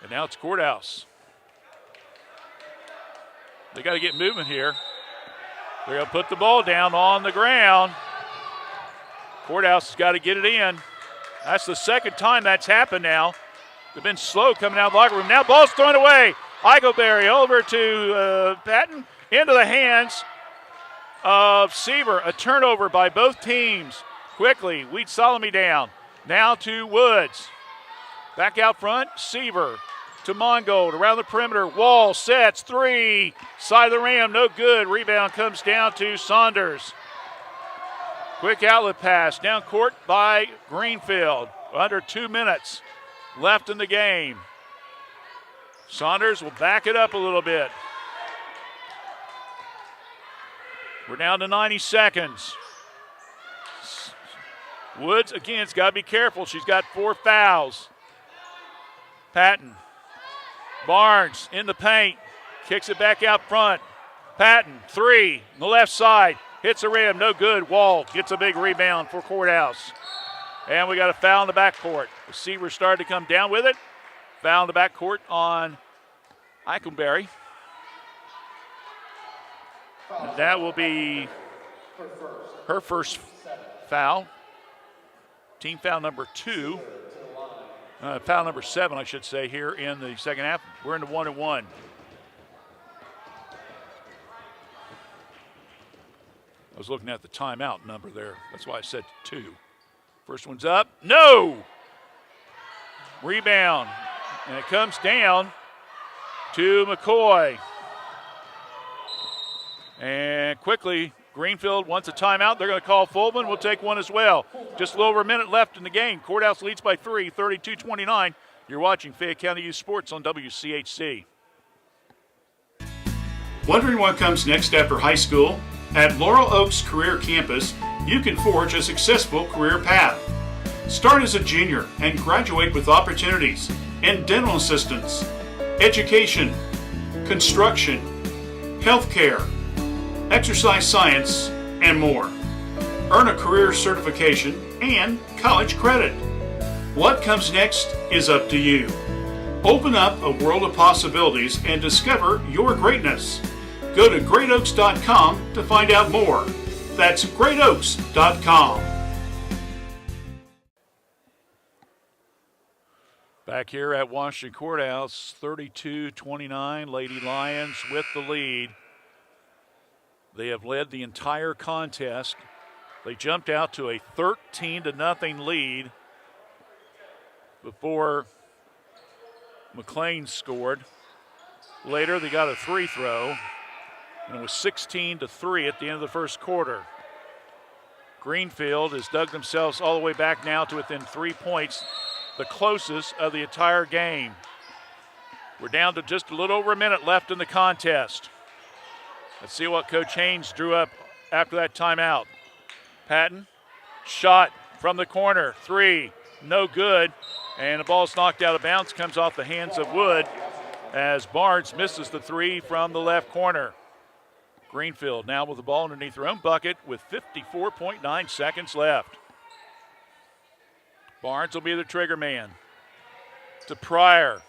And now it's Courthouse. They got to get moving here. They're going to put the ball down on the ground. Courthouse has got to get it in. That's the second time that's happened now. They've been slow coming out of the locker room. Now ball's thrown away. Eagleberry over to Patton. Into the hands of Seaver. A turnover by both teams. Quickly, Wheat Solomon down. Now to Woods. Back out front, Seaver to Mongold. Around the perimeter, Wall sets, 3. Side of the rim, no good. Rebound comes down to Saunders. Quick outlet pass, down court by Greenfield. Under 2 minutes left in the game. Saunders will back it up a little bit. We're down to 90 seconds. Woods, again, has got to be careful. She's got 4 fouls. Patton. Barnes in the paint. Kicks it back out front. Patton, 3 on the left side. Hits the rim, no good. Wall gets a big rebound for Courthouse. And we got a foul in the backcourt. The Seaver started to come down with it. Foul in the backcourt on Eichenberry. And that will be her first foul. Team foul number 2. Foul number 7, I should say, here in the second half. We're into 1-1. I was looking at the timeout number there. That's why I said 2. First one's up. No! Rebound. And it comes down to McCoy. And quickly, Greenfield wants a timeout. They're going to call Fulman. We'll take one as well. Just a little over a minute left in the game. Courthouse leads by 3, 32-29. You're watching Fayette County Youth Sports on WCHC. Wondering what comes next after high school? At Laurel Oaks Career Campus, you can forge a successful career path. Start as a junior and graduate with opportunities in dental assistance, education, construction, healthcare, exercise science, and more. Earn a career certification and college credit. What comes next is up to you. Open up a world of possibilities and discover your greatness. Go to greatoaks.com to find out more. That's greatoaks.com. Back here at Washington Courthouse, 32-29, Lady Lions with the lead. They have led the entire contest. They jumped out to a 13-0 lead before McLean scored. Later, they got a free throw, and it was 16-3 at the end of the first quarter. Greenfield has dug themselves all the way back now to within 3 points, the closest of the entire game. We're down to just a little over a minute left in the contest. Let's see what Coach Haynes drew up after that timeout. Patton, shot from the corner, three, no good, and the ball's knocked out of bounds, comes off the hands of Wood as Barnes misses the three from the left corner. Greenfield now with the ball underneath their own bucket with 54.9 seconds left. Barnes will be the trigger man. To Pryor.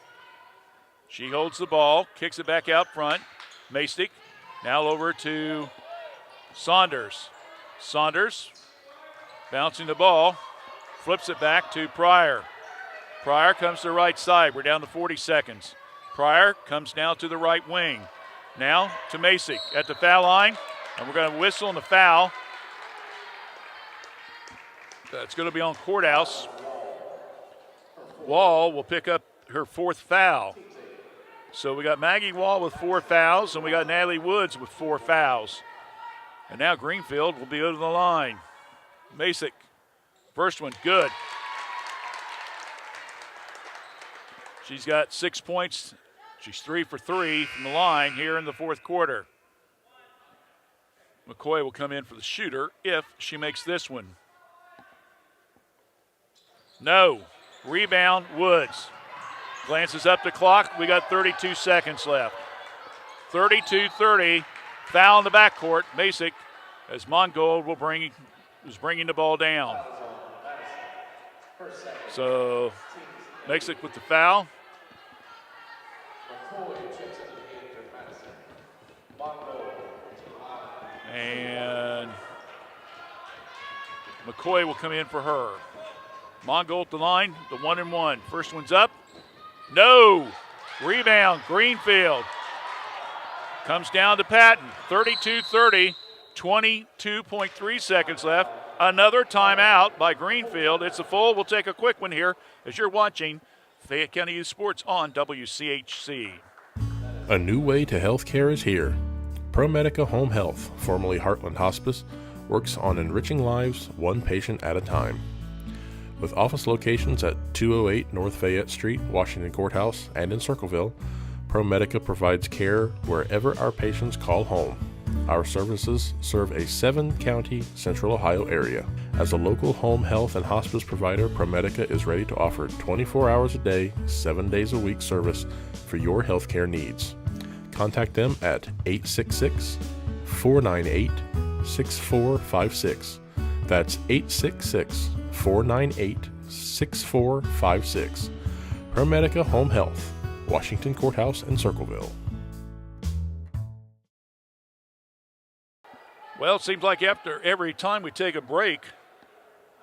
She holds the ball, kicks it back out front. Mastic now over to Saunders. Saunders bouncing the ball, flips it back to Pryor. Pryor comes to the right side. We're down to 40 seconds. Pryor comes now to the right wing. Now to Mastic at the foul line, and we're going to whistle on the foul. That's going to be on Courthouse. Wall will pick up her fourth foul. So we got Maggie Wall with 4 fouls, and we got Natalie Woods with 4 fouls. And now Greenfield will be over the line. Mastic, first one, good. She's got 6 points. She's 3 for 3 from the line here in the fourth quarter. McCoy will come in for the shooter if she makes this one. No. Rebound, Woods. Glances up the clock. We got 32 seconds left. 32-30. Foul in the backcourt. Mastic, as Mongold is bringing the ball down. So Mastic with the foul. And McCoy will come in for her. Mongold at the line, the 1-and-1. First one's up. No. Rebound, Greenfield. Comes down to Patton. 32-30, 22.3 seconds left. Another timeout by Greenfield. It's a full. We'll take a quick one here as you're watching Fayette County Youth Sports on WCHC. A new way to healthcare is here. ProMedica Home Health, formerly Heartland Hospice, works on enriching lives one patient at a time. With office locations at 208 North Fayette Street, Washington Courthouse, and in Circleville, ProMedica provides care wherever our patients call home. Our services serve a 7-county Central Ohio area. As a local home health and hospice provider, ProMedica is ready to offer 24 hours a day, 7 days a week service for your healthcare needs. Contact them at 866-498-6456. That's 866-498-6456. ProMedica Home Health, Washington Courthouse and Circleville. Well, it seems like after every time we take a break,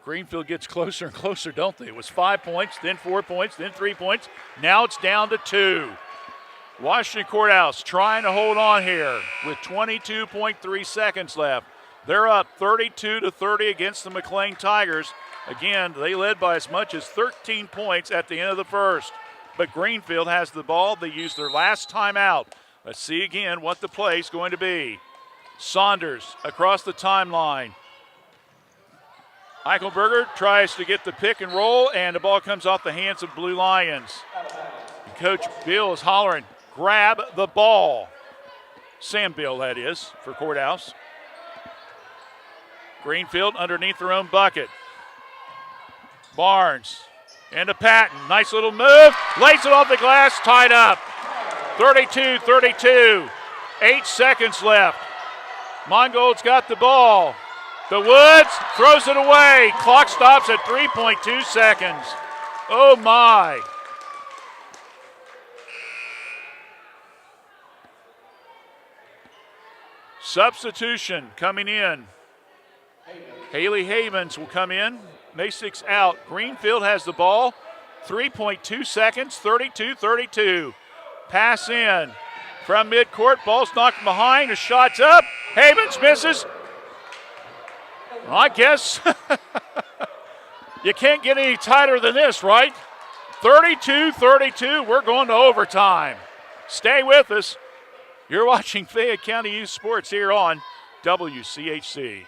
Greenfield gets closer and closer, don't they? It was 5 points, then 4 points, then 3 points. Now it's down to 2. Washington Courthouse trying to hold on here with 22.3 seconds left. They're up 32-30 against the McLean Tigers. Again, they led by as much as 13 points at the end of the first. But Greenfield has the ball. They used their last timeout. Let's see again what the play is going to be. Saunders across the timeline. Eichelberger tries to get the pick and roll, and the ball comes off the hands of Blue Lions. And Coach Bill is hollering, grab the ball. Sam Bill, that is, for Courthouse. Greenfield underneath their own bucket. Barnes into Patton. Nice little move. Lays it off the glass, tied up. 32-32. 8 seconds left. Mongold's got the ball. The Woods throws it away. Clock stops at 3.2 seconds. Oh my. Substitution coming in. Haley Havens will come in. Masix out. Greenfield has the ball. 3.2 seconds, 32-32. Pass in from midcourt. Ball's knocked behind. A shot's up. Havens misses. Well, I guess you can't get any tighter than this, right? 32-32. We're going to overtime. Stay with us. You're watching Fayette County Youth Sports here on WCHC.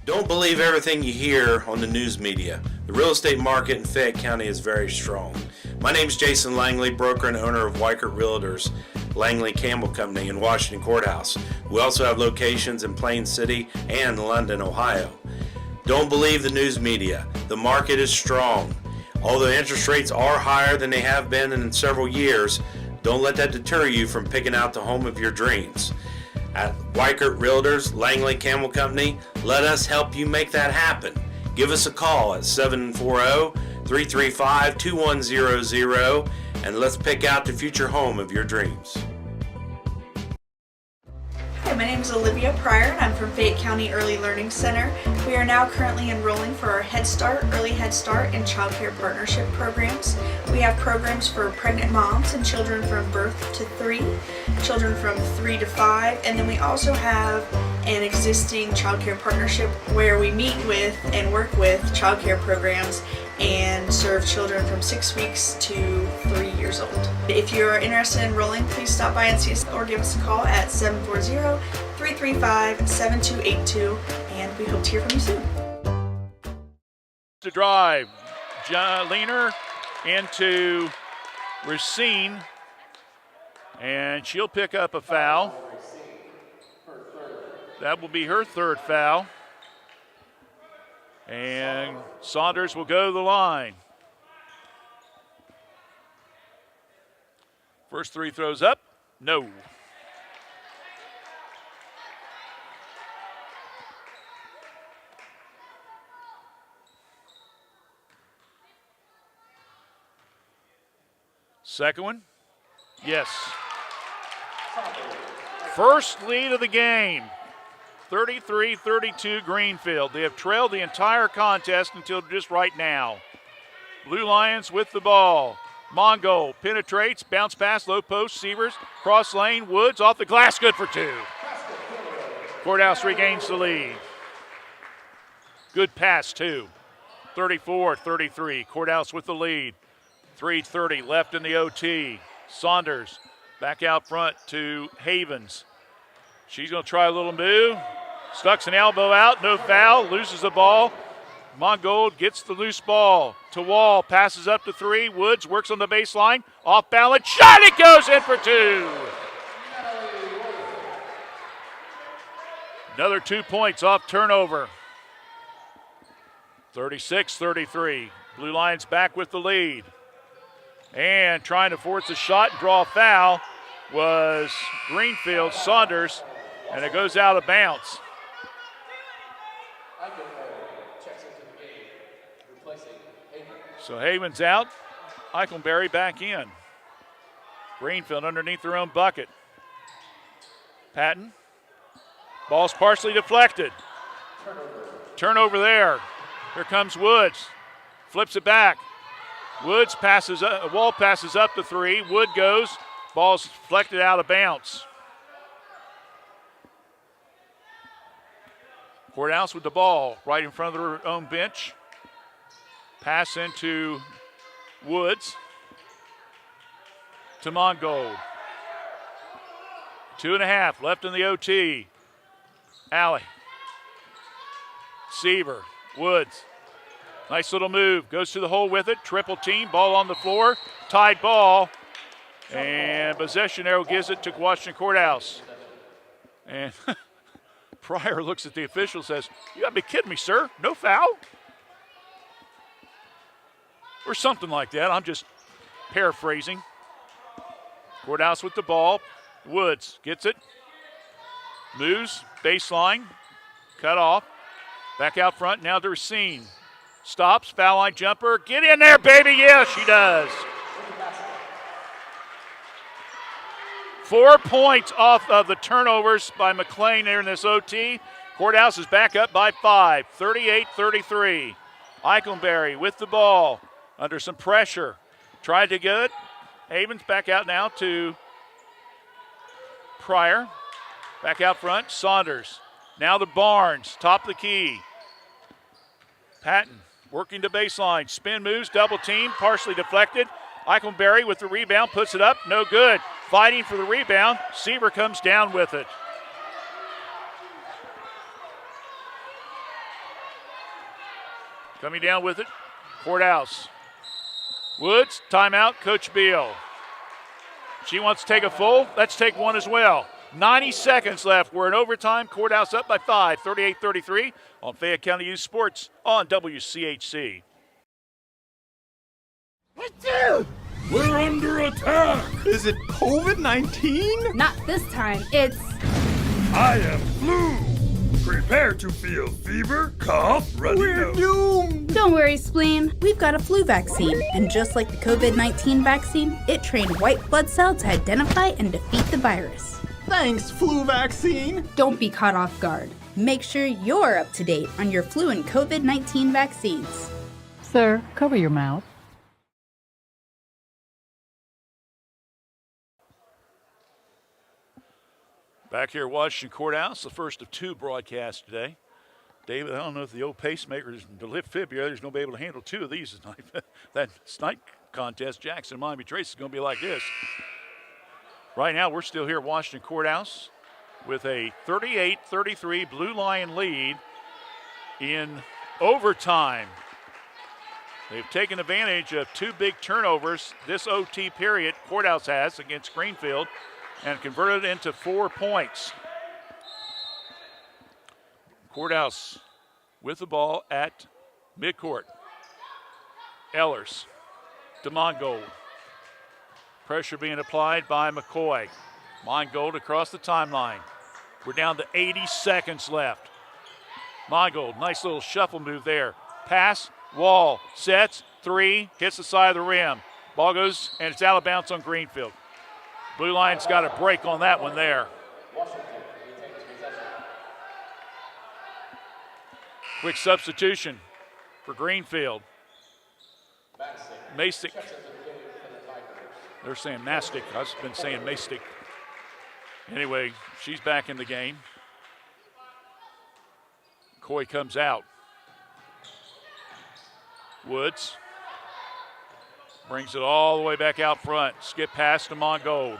Don't believe everything you hear on the news media. The real estate market in Fayette County is very strong. My name is Jason Langley, broker and owner of Weichert Realtors, Langley Campbell Company in Washington Courthouse. We also have locations in Plain City and London, Ohio. Don't believe the news media. The market is strong. Although interest rates are higher than they have been in several years, don't let that deter you from picking out the home of your dreams. At Weichert Realtors, Langley Campbell Company, let us help you make that happen. Give us a call at 740-335-2100 and let's pick out the future home of your dreams. Hi, my name is Olivia Pryor and I'm from Fayette County Early Learning Center. We are now currently enrolling for our Head Start, Early Head Start, and Child Care Partnership programs. We have programs for pregnant moms and children from birth to 3, children from 3 to 5, and then we also have an existing child care partnership where we meet with and work with child care programs and serve children from 6 weeks to 3 years old. If you're interested in enrolling, please stop by and see us or give us a call at 740-335-7282, and we hope to hear from you soon. To drive, Leaner into Racine, and she'll pick up a foul. That will be her third foul. And Saunders will go to the line. First three throws up, no. Second one, yes. First lead of the game. 33-32 Greenfield. They have trailed the entire contest until just right now. Blue Lions with the ball. Mongo penetrates, bounce pass, low post, Sievers, cross lane, Woods off the glass, good for 2. Courthouse regains the lead. Good pass, too. 34-33, Courthouse with the lead. 3:30 left in the OT. Saunders back out front to Havens. She's going to try a little move. Stucks an elbow out, no foul, loses the ball. Mongold gets the loose ball to Wall, passes up to 3. Woods works on the baseline, off balance, shot, it goes in for 2. Another 2 points off turnover. 36-33. Blue Lions back with the lead. And trying to force a shot and draw a foul was Greenfield, Saunders, and it goes out of bounds. So Havens out, Eichelberry back in. Greenfield underneath their own bucket. Patton, ball's partially deflected. Turnover there. Here comes Woods, flips it back. Woods passes up, Wall passes up to 3. Wood goes, ball's deflected out of bounds. Courthouse with the ball right in front of their own bench. Pass into Woods to Mongold. 2.5 left in the OT. Alley. Seaver, Woods. Nice little move. Goes to the hole with it. Triple team. Ball on the floor. Tied ball. And possession arrow gives it to Washington Courthouse. And Pryor looks at the official and says, "You got to be kidding me, sir. No foul?" Or something like that. I'm just paraphrasing. Courthouse with the ball. Woods gets it. Moves. Baseline. Cut off. Back out front now to Racine. Stops, foul line jumper. Get in there, baby. Yeah, she does. 4 points off of the turnovers by McLean there in this OT. Courthouse is back up by 5, 38-33. Eichelberry with the ball under some pressure. Tried to get it. Havens back out now to Pryor. Back out front, Saunders. Now to Barnes, top of the key. Patton working to baseline. Spin moves, double team, partially deflected. Eichelberry with the rebound, puts it up, no good. Fighting for the rebound. Seaver comes down with it. Coming down with it, Courthouse. Woods, timeout, Coach Beal. She wants to take a full. Let's take one as well. 90 seconds left. We're in overtime. Courthouse up by 5, 38-33 on Fayette County Youth Sports on WCHC. We're under attack! Is it COVID-19? Not this time. It's... I am flu! Prepare to feel fever, cough, runny We're nose. doomed! Don't worry, Spleen. We've got a flu vaccine, and just like the COVID-19 vaccine, it trained white blood cells to identify and defeat the virus. Thanks, flu vaccine! Don't be caught off guard. Make sure you're up to date on your flu and COVID-19 vaccines. Sir, cover your mouth. Back here at Washington Courthouse, the first of 2 broadcasts today. David, I don't know if the old pacemakers, the lift fibula, is going to be able to handle 2 of these tonight. That night contest, Jackson, Miami Trace, is going to be like this. Right now, we're still here at Washington Courthouse with a 38-33 Blue Lion lead in overtime. They've taken advantage of 2 big turnovers this OT period Courthouse has against Greenfield and converted it into 4 points. Courthouse with the ball at midcourt. Ellers to Mongold. Pressure being applied by McCoy. Mongold across the timeline. We're down to 80 seconds left. Mongold, nice little shuffle move there. Pass, Wall, sets, 3, hits the side of the rim. Ball goes, and it's out of bounds on Greenfield. Blue Lions got a break on that one there. Quick substitution for Greenfield. Masick. They're saying Mastic. I've been saying Mastic. Anyway, she's back in the game. Coy comes out. Woods brings it all the way back out front. Skip pass to Mongold.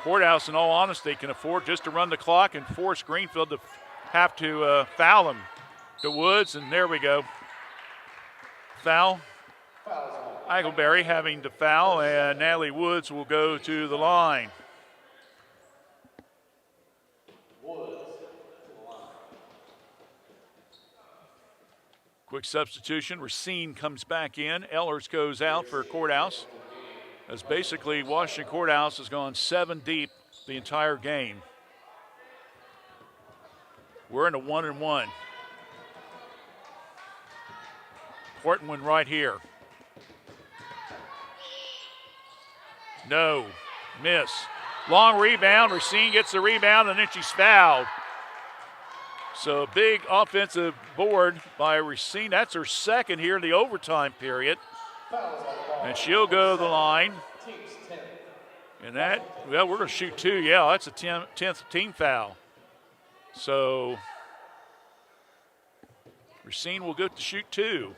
Courthouse, in all honesty, can afford just to run the clock and force Greenfield to have to foul him. To Woods, and there we go. Foul. Eichelberry having to foul, and Natalie Woods will go to the line. Quick substitution. Racine comes back in. Ellers goes out for Courthouse. As basically Washington Courthouse has gone 7 deep the entire game. We're in a 1-1. Important one right here. No, miss. Long rebound. Racine gets the rebound, and then she's fouled. So a big offensive board by Racine. That's her second here in the overtime period. And she'll go to the line. And that, well, we're going to shoot 2. Yeah, that's a 10th team foul. So Racine will go to shoot 2.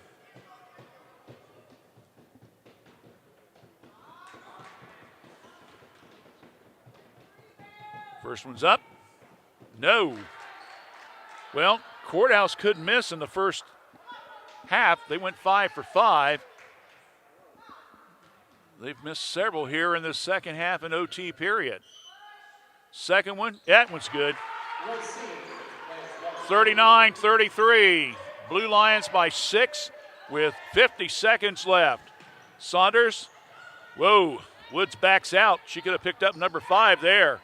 First one's up. No. Well, Courthouse couldn't miss in the first half. They went 5 for 5. They've missed several here in the second half and OT period. Second one, that one's good. 39-33. Blue Lions by 6 with 50 seconds left. Saunders, whoa, Woods backs out. She could have picked up number 5 there.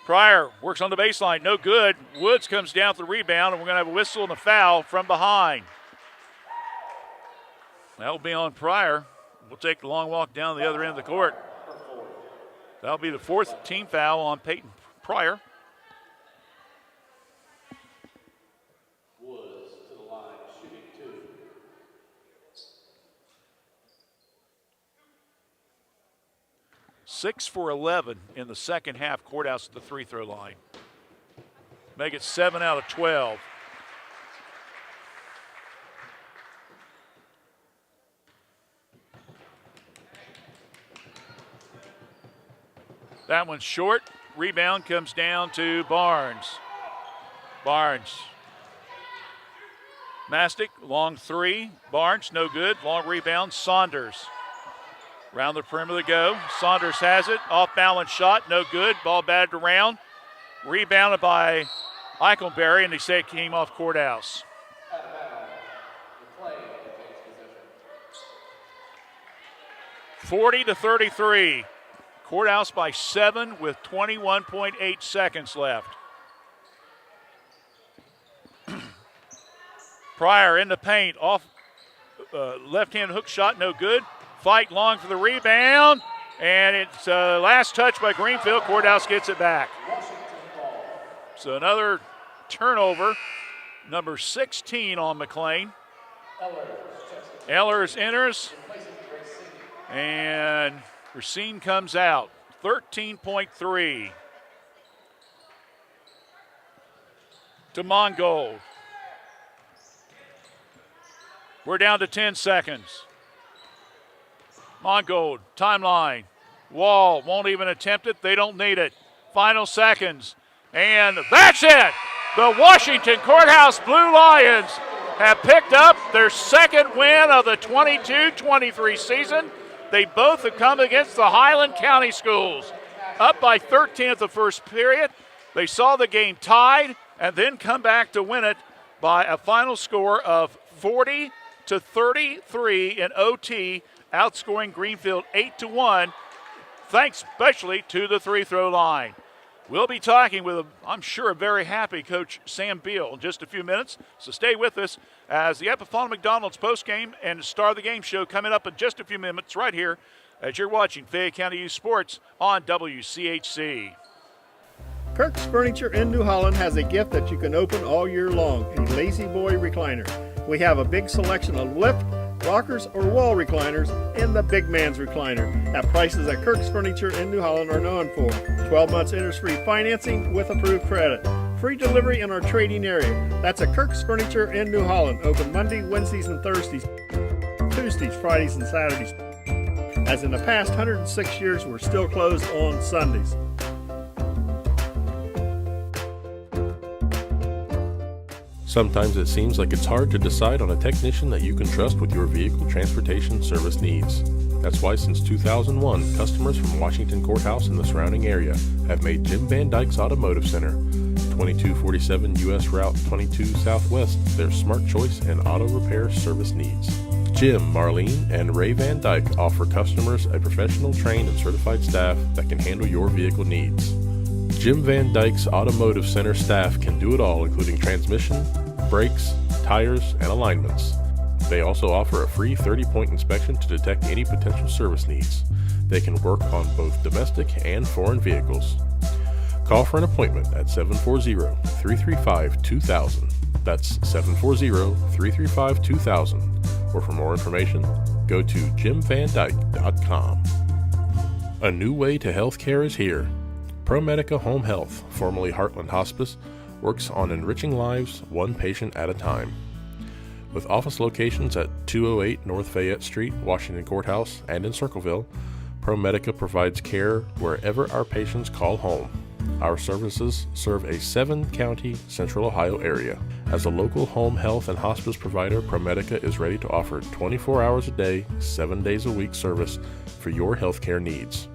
Pryor works on the baseline, no good. Woods comes down for the rebound, and we're going to have a whistle and a foul from behind. That'll be on Pryor. We'll take the long walk down the other end of the court. That'll be the fourth team foul on Peyton Pryor. Woods to the line, shooting 2. Six for 11 in the second half, Courthouse at the free throw line. Make it 7 out of 12. That one's short. Rebound comes down to Barnes. Barnes. Mastic, long three. Barnes, no good. Long rebound, Saunders. Round the perimeter go. Saunders has it. Off balance shot, no good. Ball batted around. Rebounded by Eichelberry, and they say it came off Courthouse. 40-33. Courthouse by 7 with 21.8 seconds left. Pryor in the paint, off left-hand hook shot, no good. Fight long for the rebound, and it's last touch by Greenfield. Courthouse gets it back. So another turnover, number 16 on McLean. Ellers enters, and Racine comes out. 13.3 to Mongold. We're down to 10 seconds. Mongold, timeline. Wall won't even attempt it. They don't need it. Final seconds. And that's it. The Washington Courthouse Blue Lions have picked up their second win of the 22-23 season. They both have come against the Highland County Schools. Up by 13 at the first period. They saw the game tied and then come back to win it by a final score of 40-33 in OT, outscoring Greenfield 8-1, thanks especially to the free-throw line. We'll be talking with, I'm sure, a very happy Coach Sam Beal in just a few minutes. So stay with us as the Epiphanom McDonald's postgame and Star of the Game show coming up in just a few minutes right here as you're watching Fayette County Youth Sports on WCHC. Kirk's Furniture in New Holland has a gift that you can open all year long, a Lazy Boy recliner. We have a big selection of lift, rockers, or wall recliners, and the big man's recliner at prices that Kirk's Furniture in New Holland are known for. 12 months interest-free financing with approved credit. Free delivery in our trading area. That's at Kirk's Furniture in New Holland. Open Monday, Wednesdays, and Thursdays. Tuesdays, Fridays, and Saturdays. As in the past 106 years, we're still closed on Sundays. Sometimes it seems like it's hard to decide on a technician that you can trust with your vehicle transportation service needs. That's why since 2001, customers from Washington Courthouse and the surrounding area have made Jim Van Dyke's Automotive Center, 2247 U.S. Route 22 Southwest, their smart choice in auto repair service needs. Jim, Marlene, and Ray Van Dyke offer customers a professional, trained, and certified staff that can handle your vehicle needs. Jim Van Dyke's Automotive Center staff can do it all, including transmission, brakes, tires, and alignments. They also offer a free 30-point inspection to detect any potential service needs. They can work on both domestic and foreign vehicles. Call for an appointment at 740-335-2000. That's 740-335-2000. Or for more information, go to jimvandyke.com. A new way to healthcare is here. ProMedica Home Health, formerly Heartland Hospice, works on enriching lives one patient at a time. With office locations at 208 North Fayette Street, Washington Courthouse, and in Circleville, ProMedica provides care wherever our patients call home. Our services serve a 7-county Central Ohio area. As a local home health and hospice provider, ProMedica is ready to offer 24 hours a day, 7 days a week service for your healthcare needs.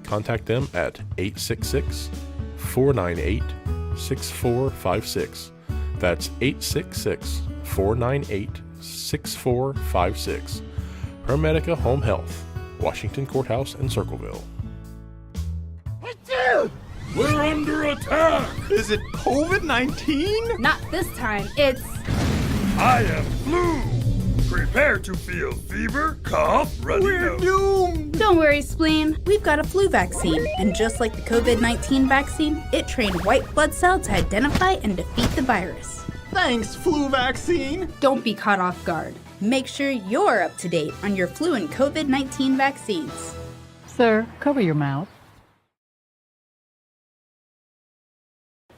Contact them at 866-498-6456. That's 866-498-6456. ProMedica Home Health, Washington Courthouse and Circleville. We're under attack! Is it COVID-19? Not this time. It's... I am flu! Prepare to feel fever, cough, runny We're nose. doomed! Don't worry, Spleen. We've got a flu vaccine, and just like the COVID-19 vaccine, it trained white blood cells to identify and defeat the virus. Thanks, flu vaccine! Don't be caught off guard. Make sure you're up to date on your flu and COVID-19 vaccines. Sir, cover your mouth.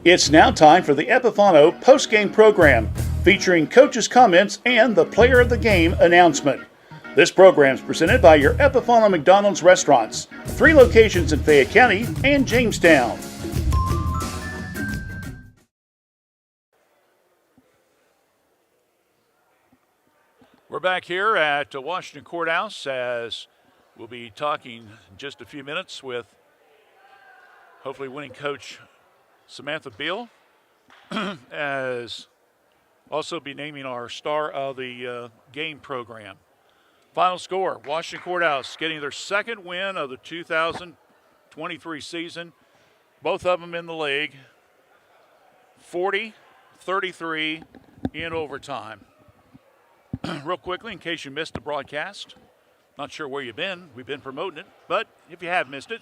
It's now time for the Epifano post-game program, featuring coaches' comments and the player of the game announcement. This program is presented by your Epifano McDonald's restaurants, 3 locations in Fayette County and Jamestown. We're back here at Washington Courthouse as we'll be talking in just a few minutes with hopefully winning coach Samantha Beal, as also be naming our star of the game program. Final score, Washington Courthouse getting their second win of the 2023 season, both of them in the league, 40-33 in overtime. Real quickly, in case you missed the broadcast, not sure where you've been, we've been promoting it, but if you have missed it,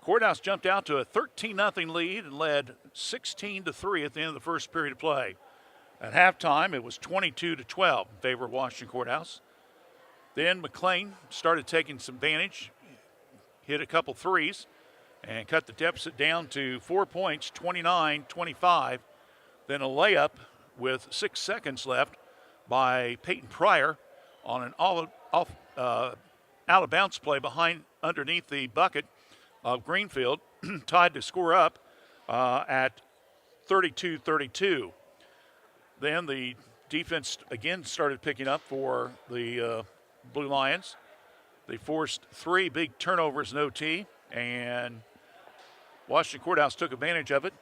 Courthouse jumped out to a 13-0 lead and led 16-3 at the end of the first period of play. At halftime, it was 22-12 in favor of Washington Courthouse. Then McLean started taking some advantage, hit a couple threes, and cut the deficit down to 4 points, 29-25. Then a layup with 6 seconds left by Peyton Pryor on an out-of-bounds play underneath the bucket of Greenfield, tied to score up at 32-32. Then the defense again started picking up for the Blue Lions. They forced 3 big turnovers in OT, and Washington Courthouse took advantage of it,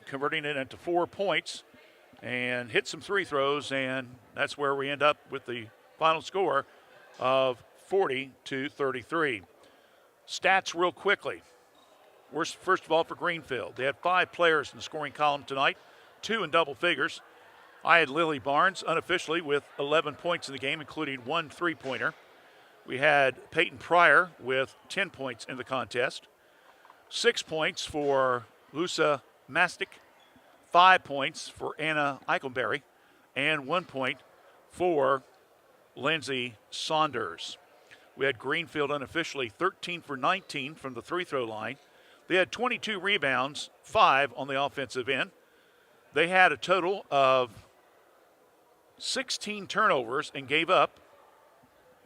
converting it into 4 points and hit some 3 throws, and that's where we end up with the final score of 40-33. Stats real quickly. First of all, for Greenfield, they had 5 players in the scoring column tonight, 2 in double figures. I had Lily Barnes unofficially with 11 points in the game, including 1 3-pointer. We had Peyton Pryor with 10 points in the contest. 6 points for Lusa Mastic, 5 points for Anna Eichelberry, and 1 point for Lindsay Saunders. We had Greenfield unofficially 13 for 19 from the 3-throw line. They had 22 rebounds, 5 on the offensive end. They had a total of 16 turnovers and gave up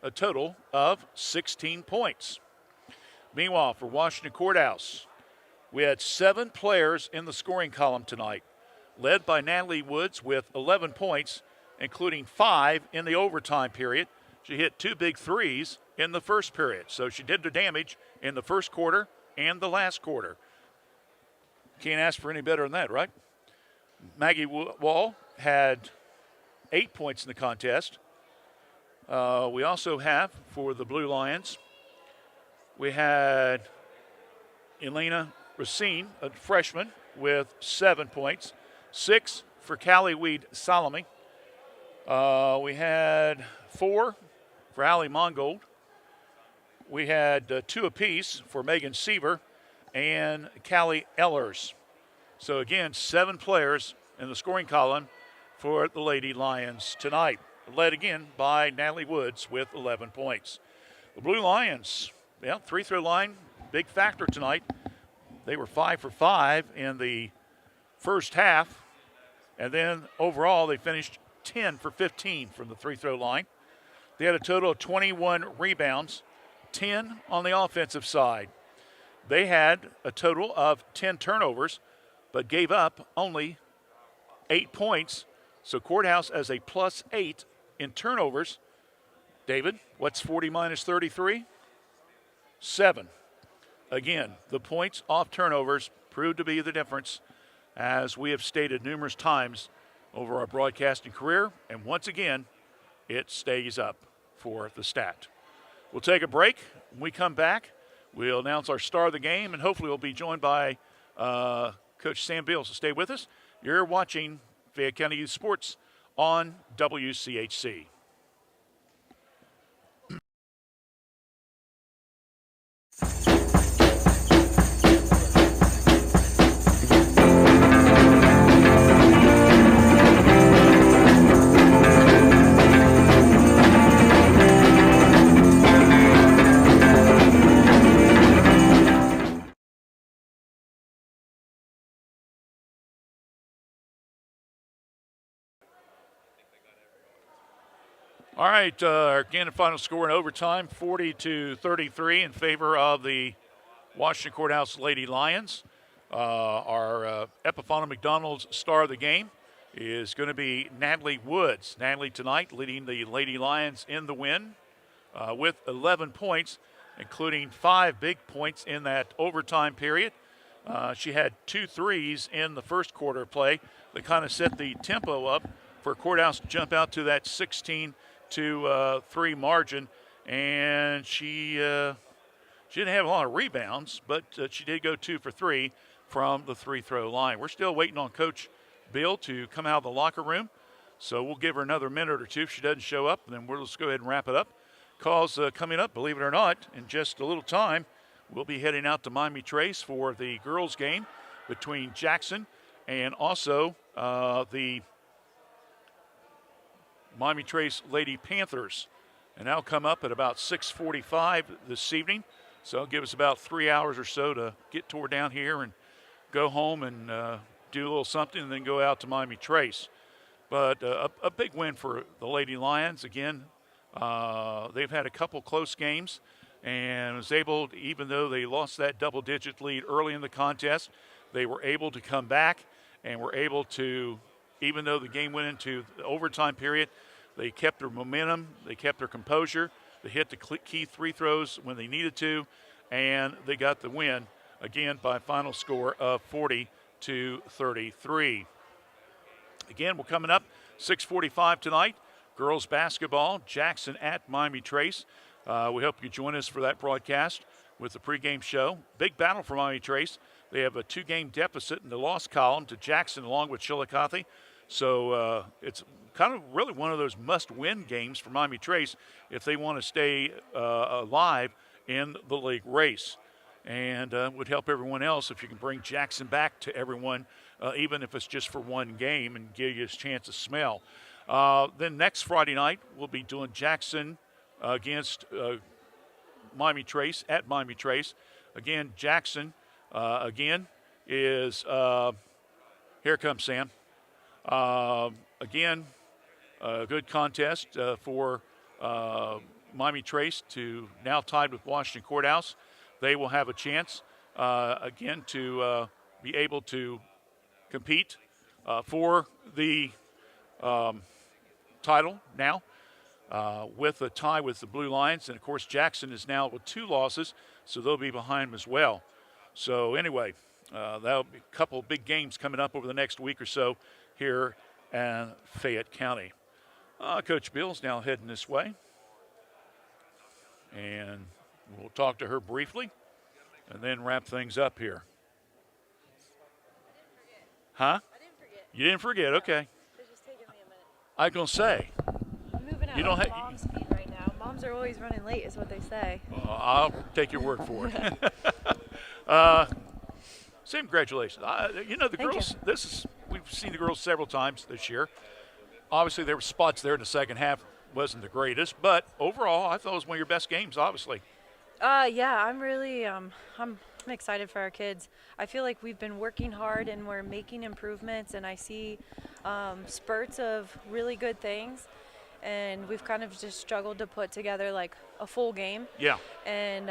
a total of 16 points. Meanwhile, for Washington Courthouse, we had 7 players in the scoring column tonight, led by Natalie Woods with 11 points, including 5 in the overtime period. She hit 2 big threes in the first period, so she did the damage in the first quarter and the last quarter. Can't ask for any better than that, right? Maggie Wall had 8 points in the contest. We also have, for the Blue Lions, we had Elena Racine, a freshman, with 7 points. 6 for Callie Weed Salome. We had 4 for Allie Mongold. We had 2 apiece for Megan Seaver and Callie Ellers. So again, 7 players in the scoring column for the Lady Lions tonight, led again by Natalie Woods with 11 points. The Blue Lions, 3-throw line, big factor tonight. They were 5 for 5 in the first half, and then overall they finished 10 for 15 from the 3-throw line. They had a total of 21 rebounds, 10 on the offensive side. They had a total of 10 turnovers, but gave up only 8 points. So Courthouse as a +8 in turnovers. David, what's 40 minus 33? 7. Again, the points off turnovers proved to be the difference, as we have stated numerous times over our broadcasting career, and once again, it stays up for the stat. We'll take a break. When we come back, we'll announce our star of the game, and hopefully we'll be joined by Coach Sam Beal. So stay with us. You're watching Fayette County Youth Sports on WCHC. All right, again, the final score in overtime, 40-33 in favor of the Washington Courthouse Lady Lions. Our Epiphanom McDonald's star of the game is going to be Natalie Woods. Natalie tonight leading the Lady Lions in the win with 11 points, including 5 big points in that overtime period. She had 2 threes in the first quarter of play that kind of set the tempo up for Courthouse to jump out to that 16-3 margin, and she didn't have a lot of rebounds, but she did go 2 for 3 from the free-throw line. We're still waiting on Coach Bill to come out of the locker room, so we'll give her another minute or two. If she doesn't show up, then we'll just go ahead and wrap it up. Calls coming up, believe it or not, in just a little time. We'll be heading out to Miami Trace for the girls' game between Jackson and also the Miami Trace Lady Panthers. And that'll come up at about 6:45 this evening. So it'll give us about 3 hours or so to get toward down here and go home and do a little something and then go out to Miami Trace. But a big win for the Lady Lions. Again, they've had a couple close games and was able to, even though they lost that double-digit lead early in the contest, they were able to come back and were able to, even though the game went into the overtime period, they kept their momentum, they kept their composure, they hit the key free throws when they needed to, and they got the win, again, by a final score of 40-33. Again, we're coming up 6:45 tonight. Girls basketball, Jackson at Miami Trace. We hope you join us for that broadcast with the pregame show. Big battle for Miami Trace. They have a 2-game deficit in the loss column to Jackson along with Chillicothe. So it's kind of really one of those must-win games for Miami Trace if they want to stay alive in the league race. And would help everyone else if you can bring Jackson back to everyone, even if it's just for one game, and give you a chance to smell. Then next Friday night, we'll be doing Jackson against Miami Trace at Miami Trace. Again, Jackson, again, is here comes Sam. Again, a good contest for Miami Trace to now tied with Washington Courthouse. They will have a chance, again, to be able to compete for the title now with a tie with the Blue Lions. And, of course, Jackson is now with 2 losses, so they'll be behind them as well. So, anyway, that'll be a couple of big games coming up over the next week or so here in Fayette County. Coach Bill's now heading this way. And we'll talk to her briefly and then wrap things up here. Huh? You didn't forget, okay. It's just taking me a minute. I was going to say. I'm moving at mom speed right now. Moms are always running late is what they say. I'll take your word for it. Say congratulations. The girls, we've seen the girls several times this year. Obviously, there were spots there in the second half. Wasn't the greatest, but overall, I thought it was one of your best games, obviously. Yeah, I'm really, I'm excited for our kids. I feel like we've been working hard and we're making improvements, and I see spurts of really good things, and we've kind of just struggled to put together like a full game. Yeah. And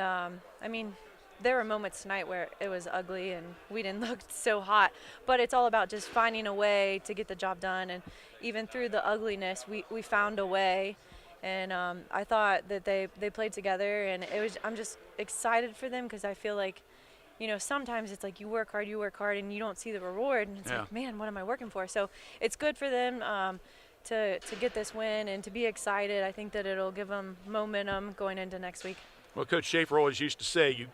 there were moments tonight where it was ugly and we didn't look so hot, but it's all about just finding a way to get the job done. And even through the ugliness, we found a way. And I thought that they played together, and I'm just excited for them because I feel like, sometimes it's like you work hard and you don't see the reward, and it's like, man, what am I working for? So it's good for them to get this win and to be excited. I think that it'll give them momentum going into next week. Well, Coach Schaefer always used to say, you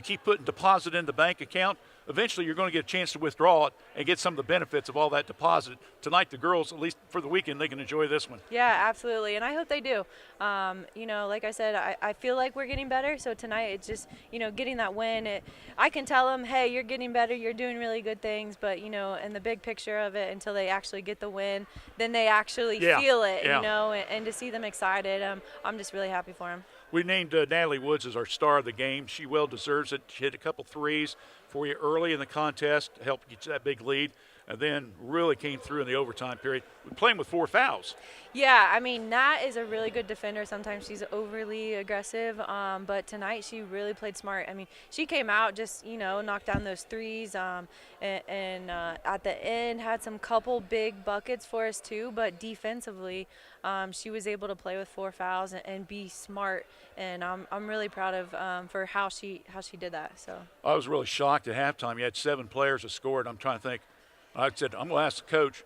keep putting deposit in the bank account, eventually you're going to get a chance to withdraw it and get some of the benefits of all that deposit. Tonight, the girls, at least for the weekend, they can enjoy this one. Yeah, absolutely, and I hope they do. Like I said, I feel like we're getting better, so tonight it's just, getting that win. I can tell them, hey, you're getting better, you're doing really good things, but, in the big picture of it, until they actually get the win, then they actually feel it, and to see them excited, I'm just really happy for them. We named Natalie Woods as our star of the game. She well deserves it. She hit a couple threes for you early in the contest to help get you that big lead, and then really came through in the overtime period. We're playing with 4 fouls. Yeah, Nat is a really good defender. Sometimes she's overly aggressive, but tonight she really played smart. She came out, just, knocked down those threes, and at the end had some couple big buckets for us too, but defensively she was able to play with 4 fouls and be smart, and I'm really proud of for how she did that. So I was really shocked at halftime. You had 7 players that scored. I'm trying to think. I said, I'm going to ask the coach,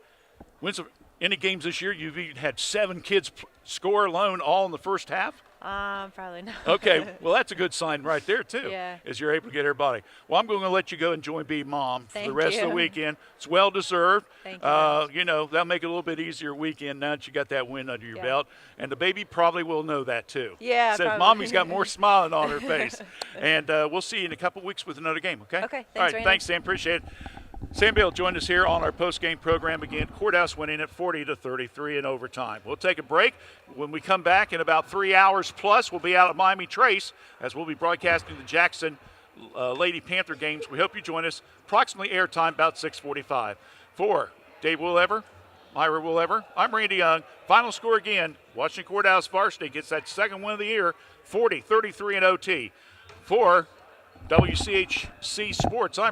any games this year you've even had 7 kids score alone all in the first half? Probably not. Okay, well, that's a good sign right there, too, yeah. As you're able to get everybody. Well, I'm going to let you go enjoy being mom for the rest of the weekend. It's well-deserved. Thank you. That'll make it a little bit easier weekend now that you got that win under your belt. And the baby probably will know that, too. Yeah, says Mommy's got more smiling on her face. And we'll see you in a couple weeks with another game, okay? Okay, thanks, all right, Randy. thanks, Sam. Appreciate it. Sam Bale joined us here on our post-game program again. Courthouse winning at 40-33 in overtime. We'll take a break. When we come back in about 3 hours plus, we'll be out at Miami Trace as we'll be broadcasting the Jackson Lady Panther games. We hope you join us. Approximately airtime about 6:45. For Dave Willever, Myra Willever, I'm Randy Young. Final score again, Washington Courthouse Varsity gets that second win of the year, 40-33 in OT. For WCHC Sports, I'm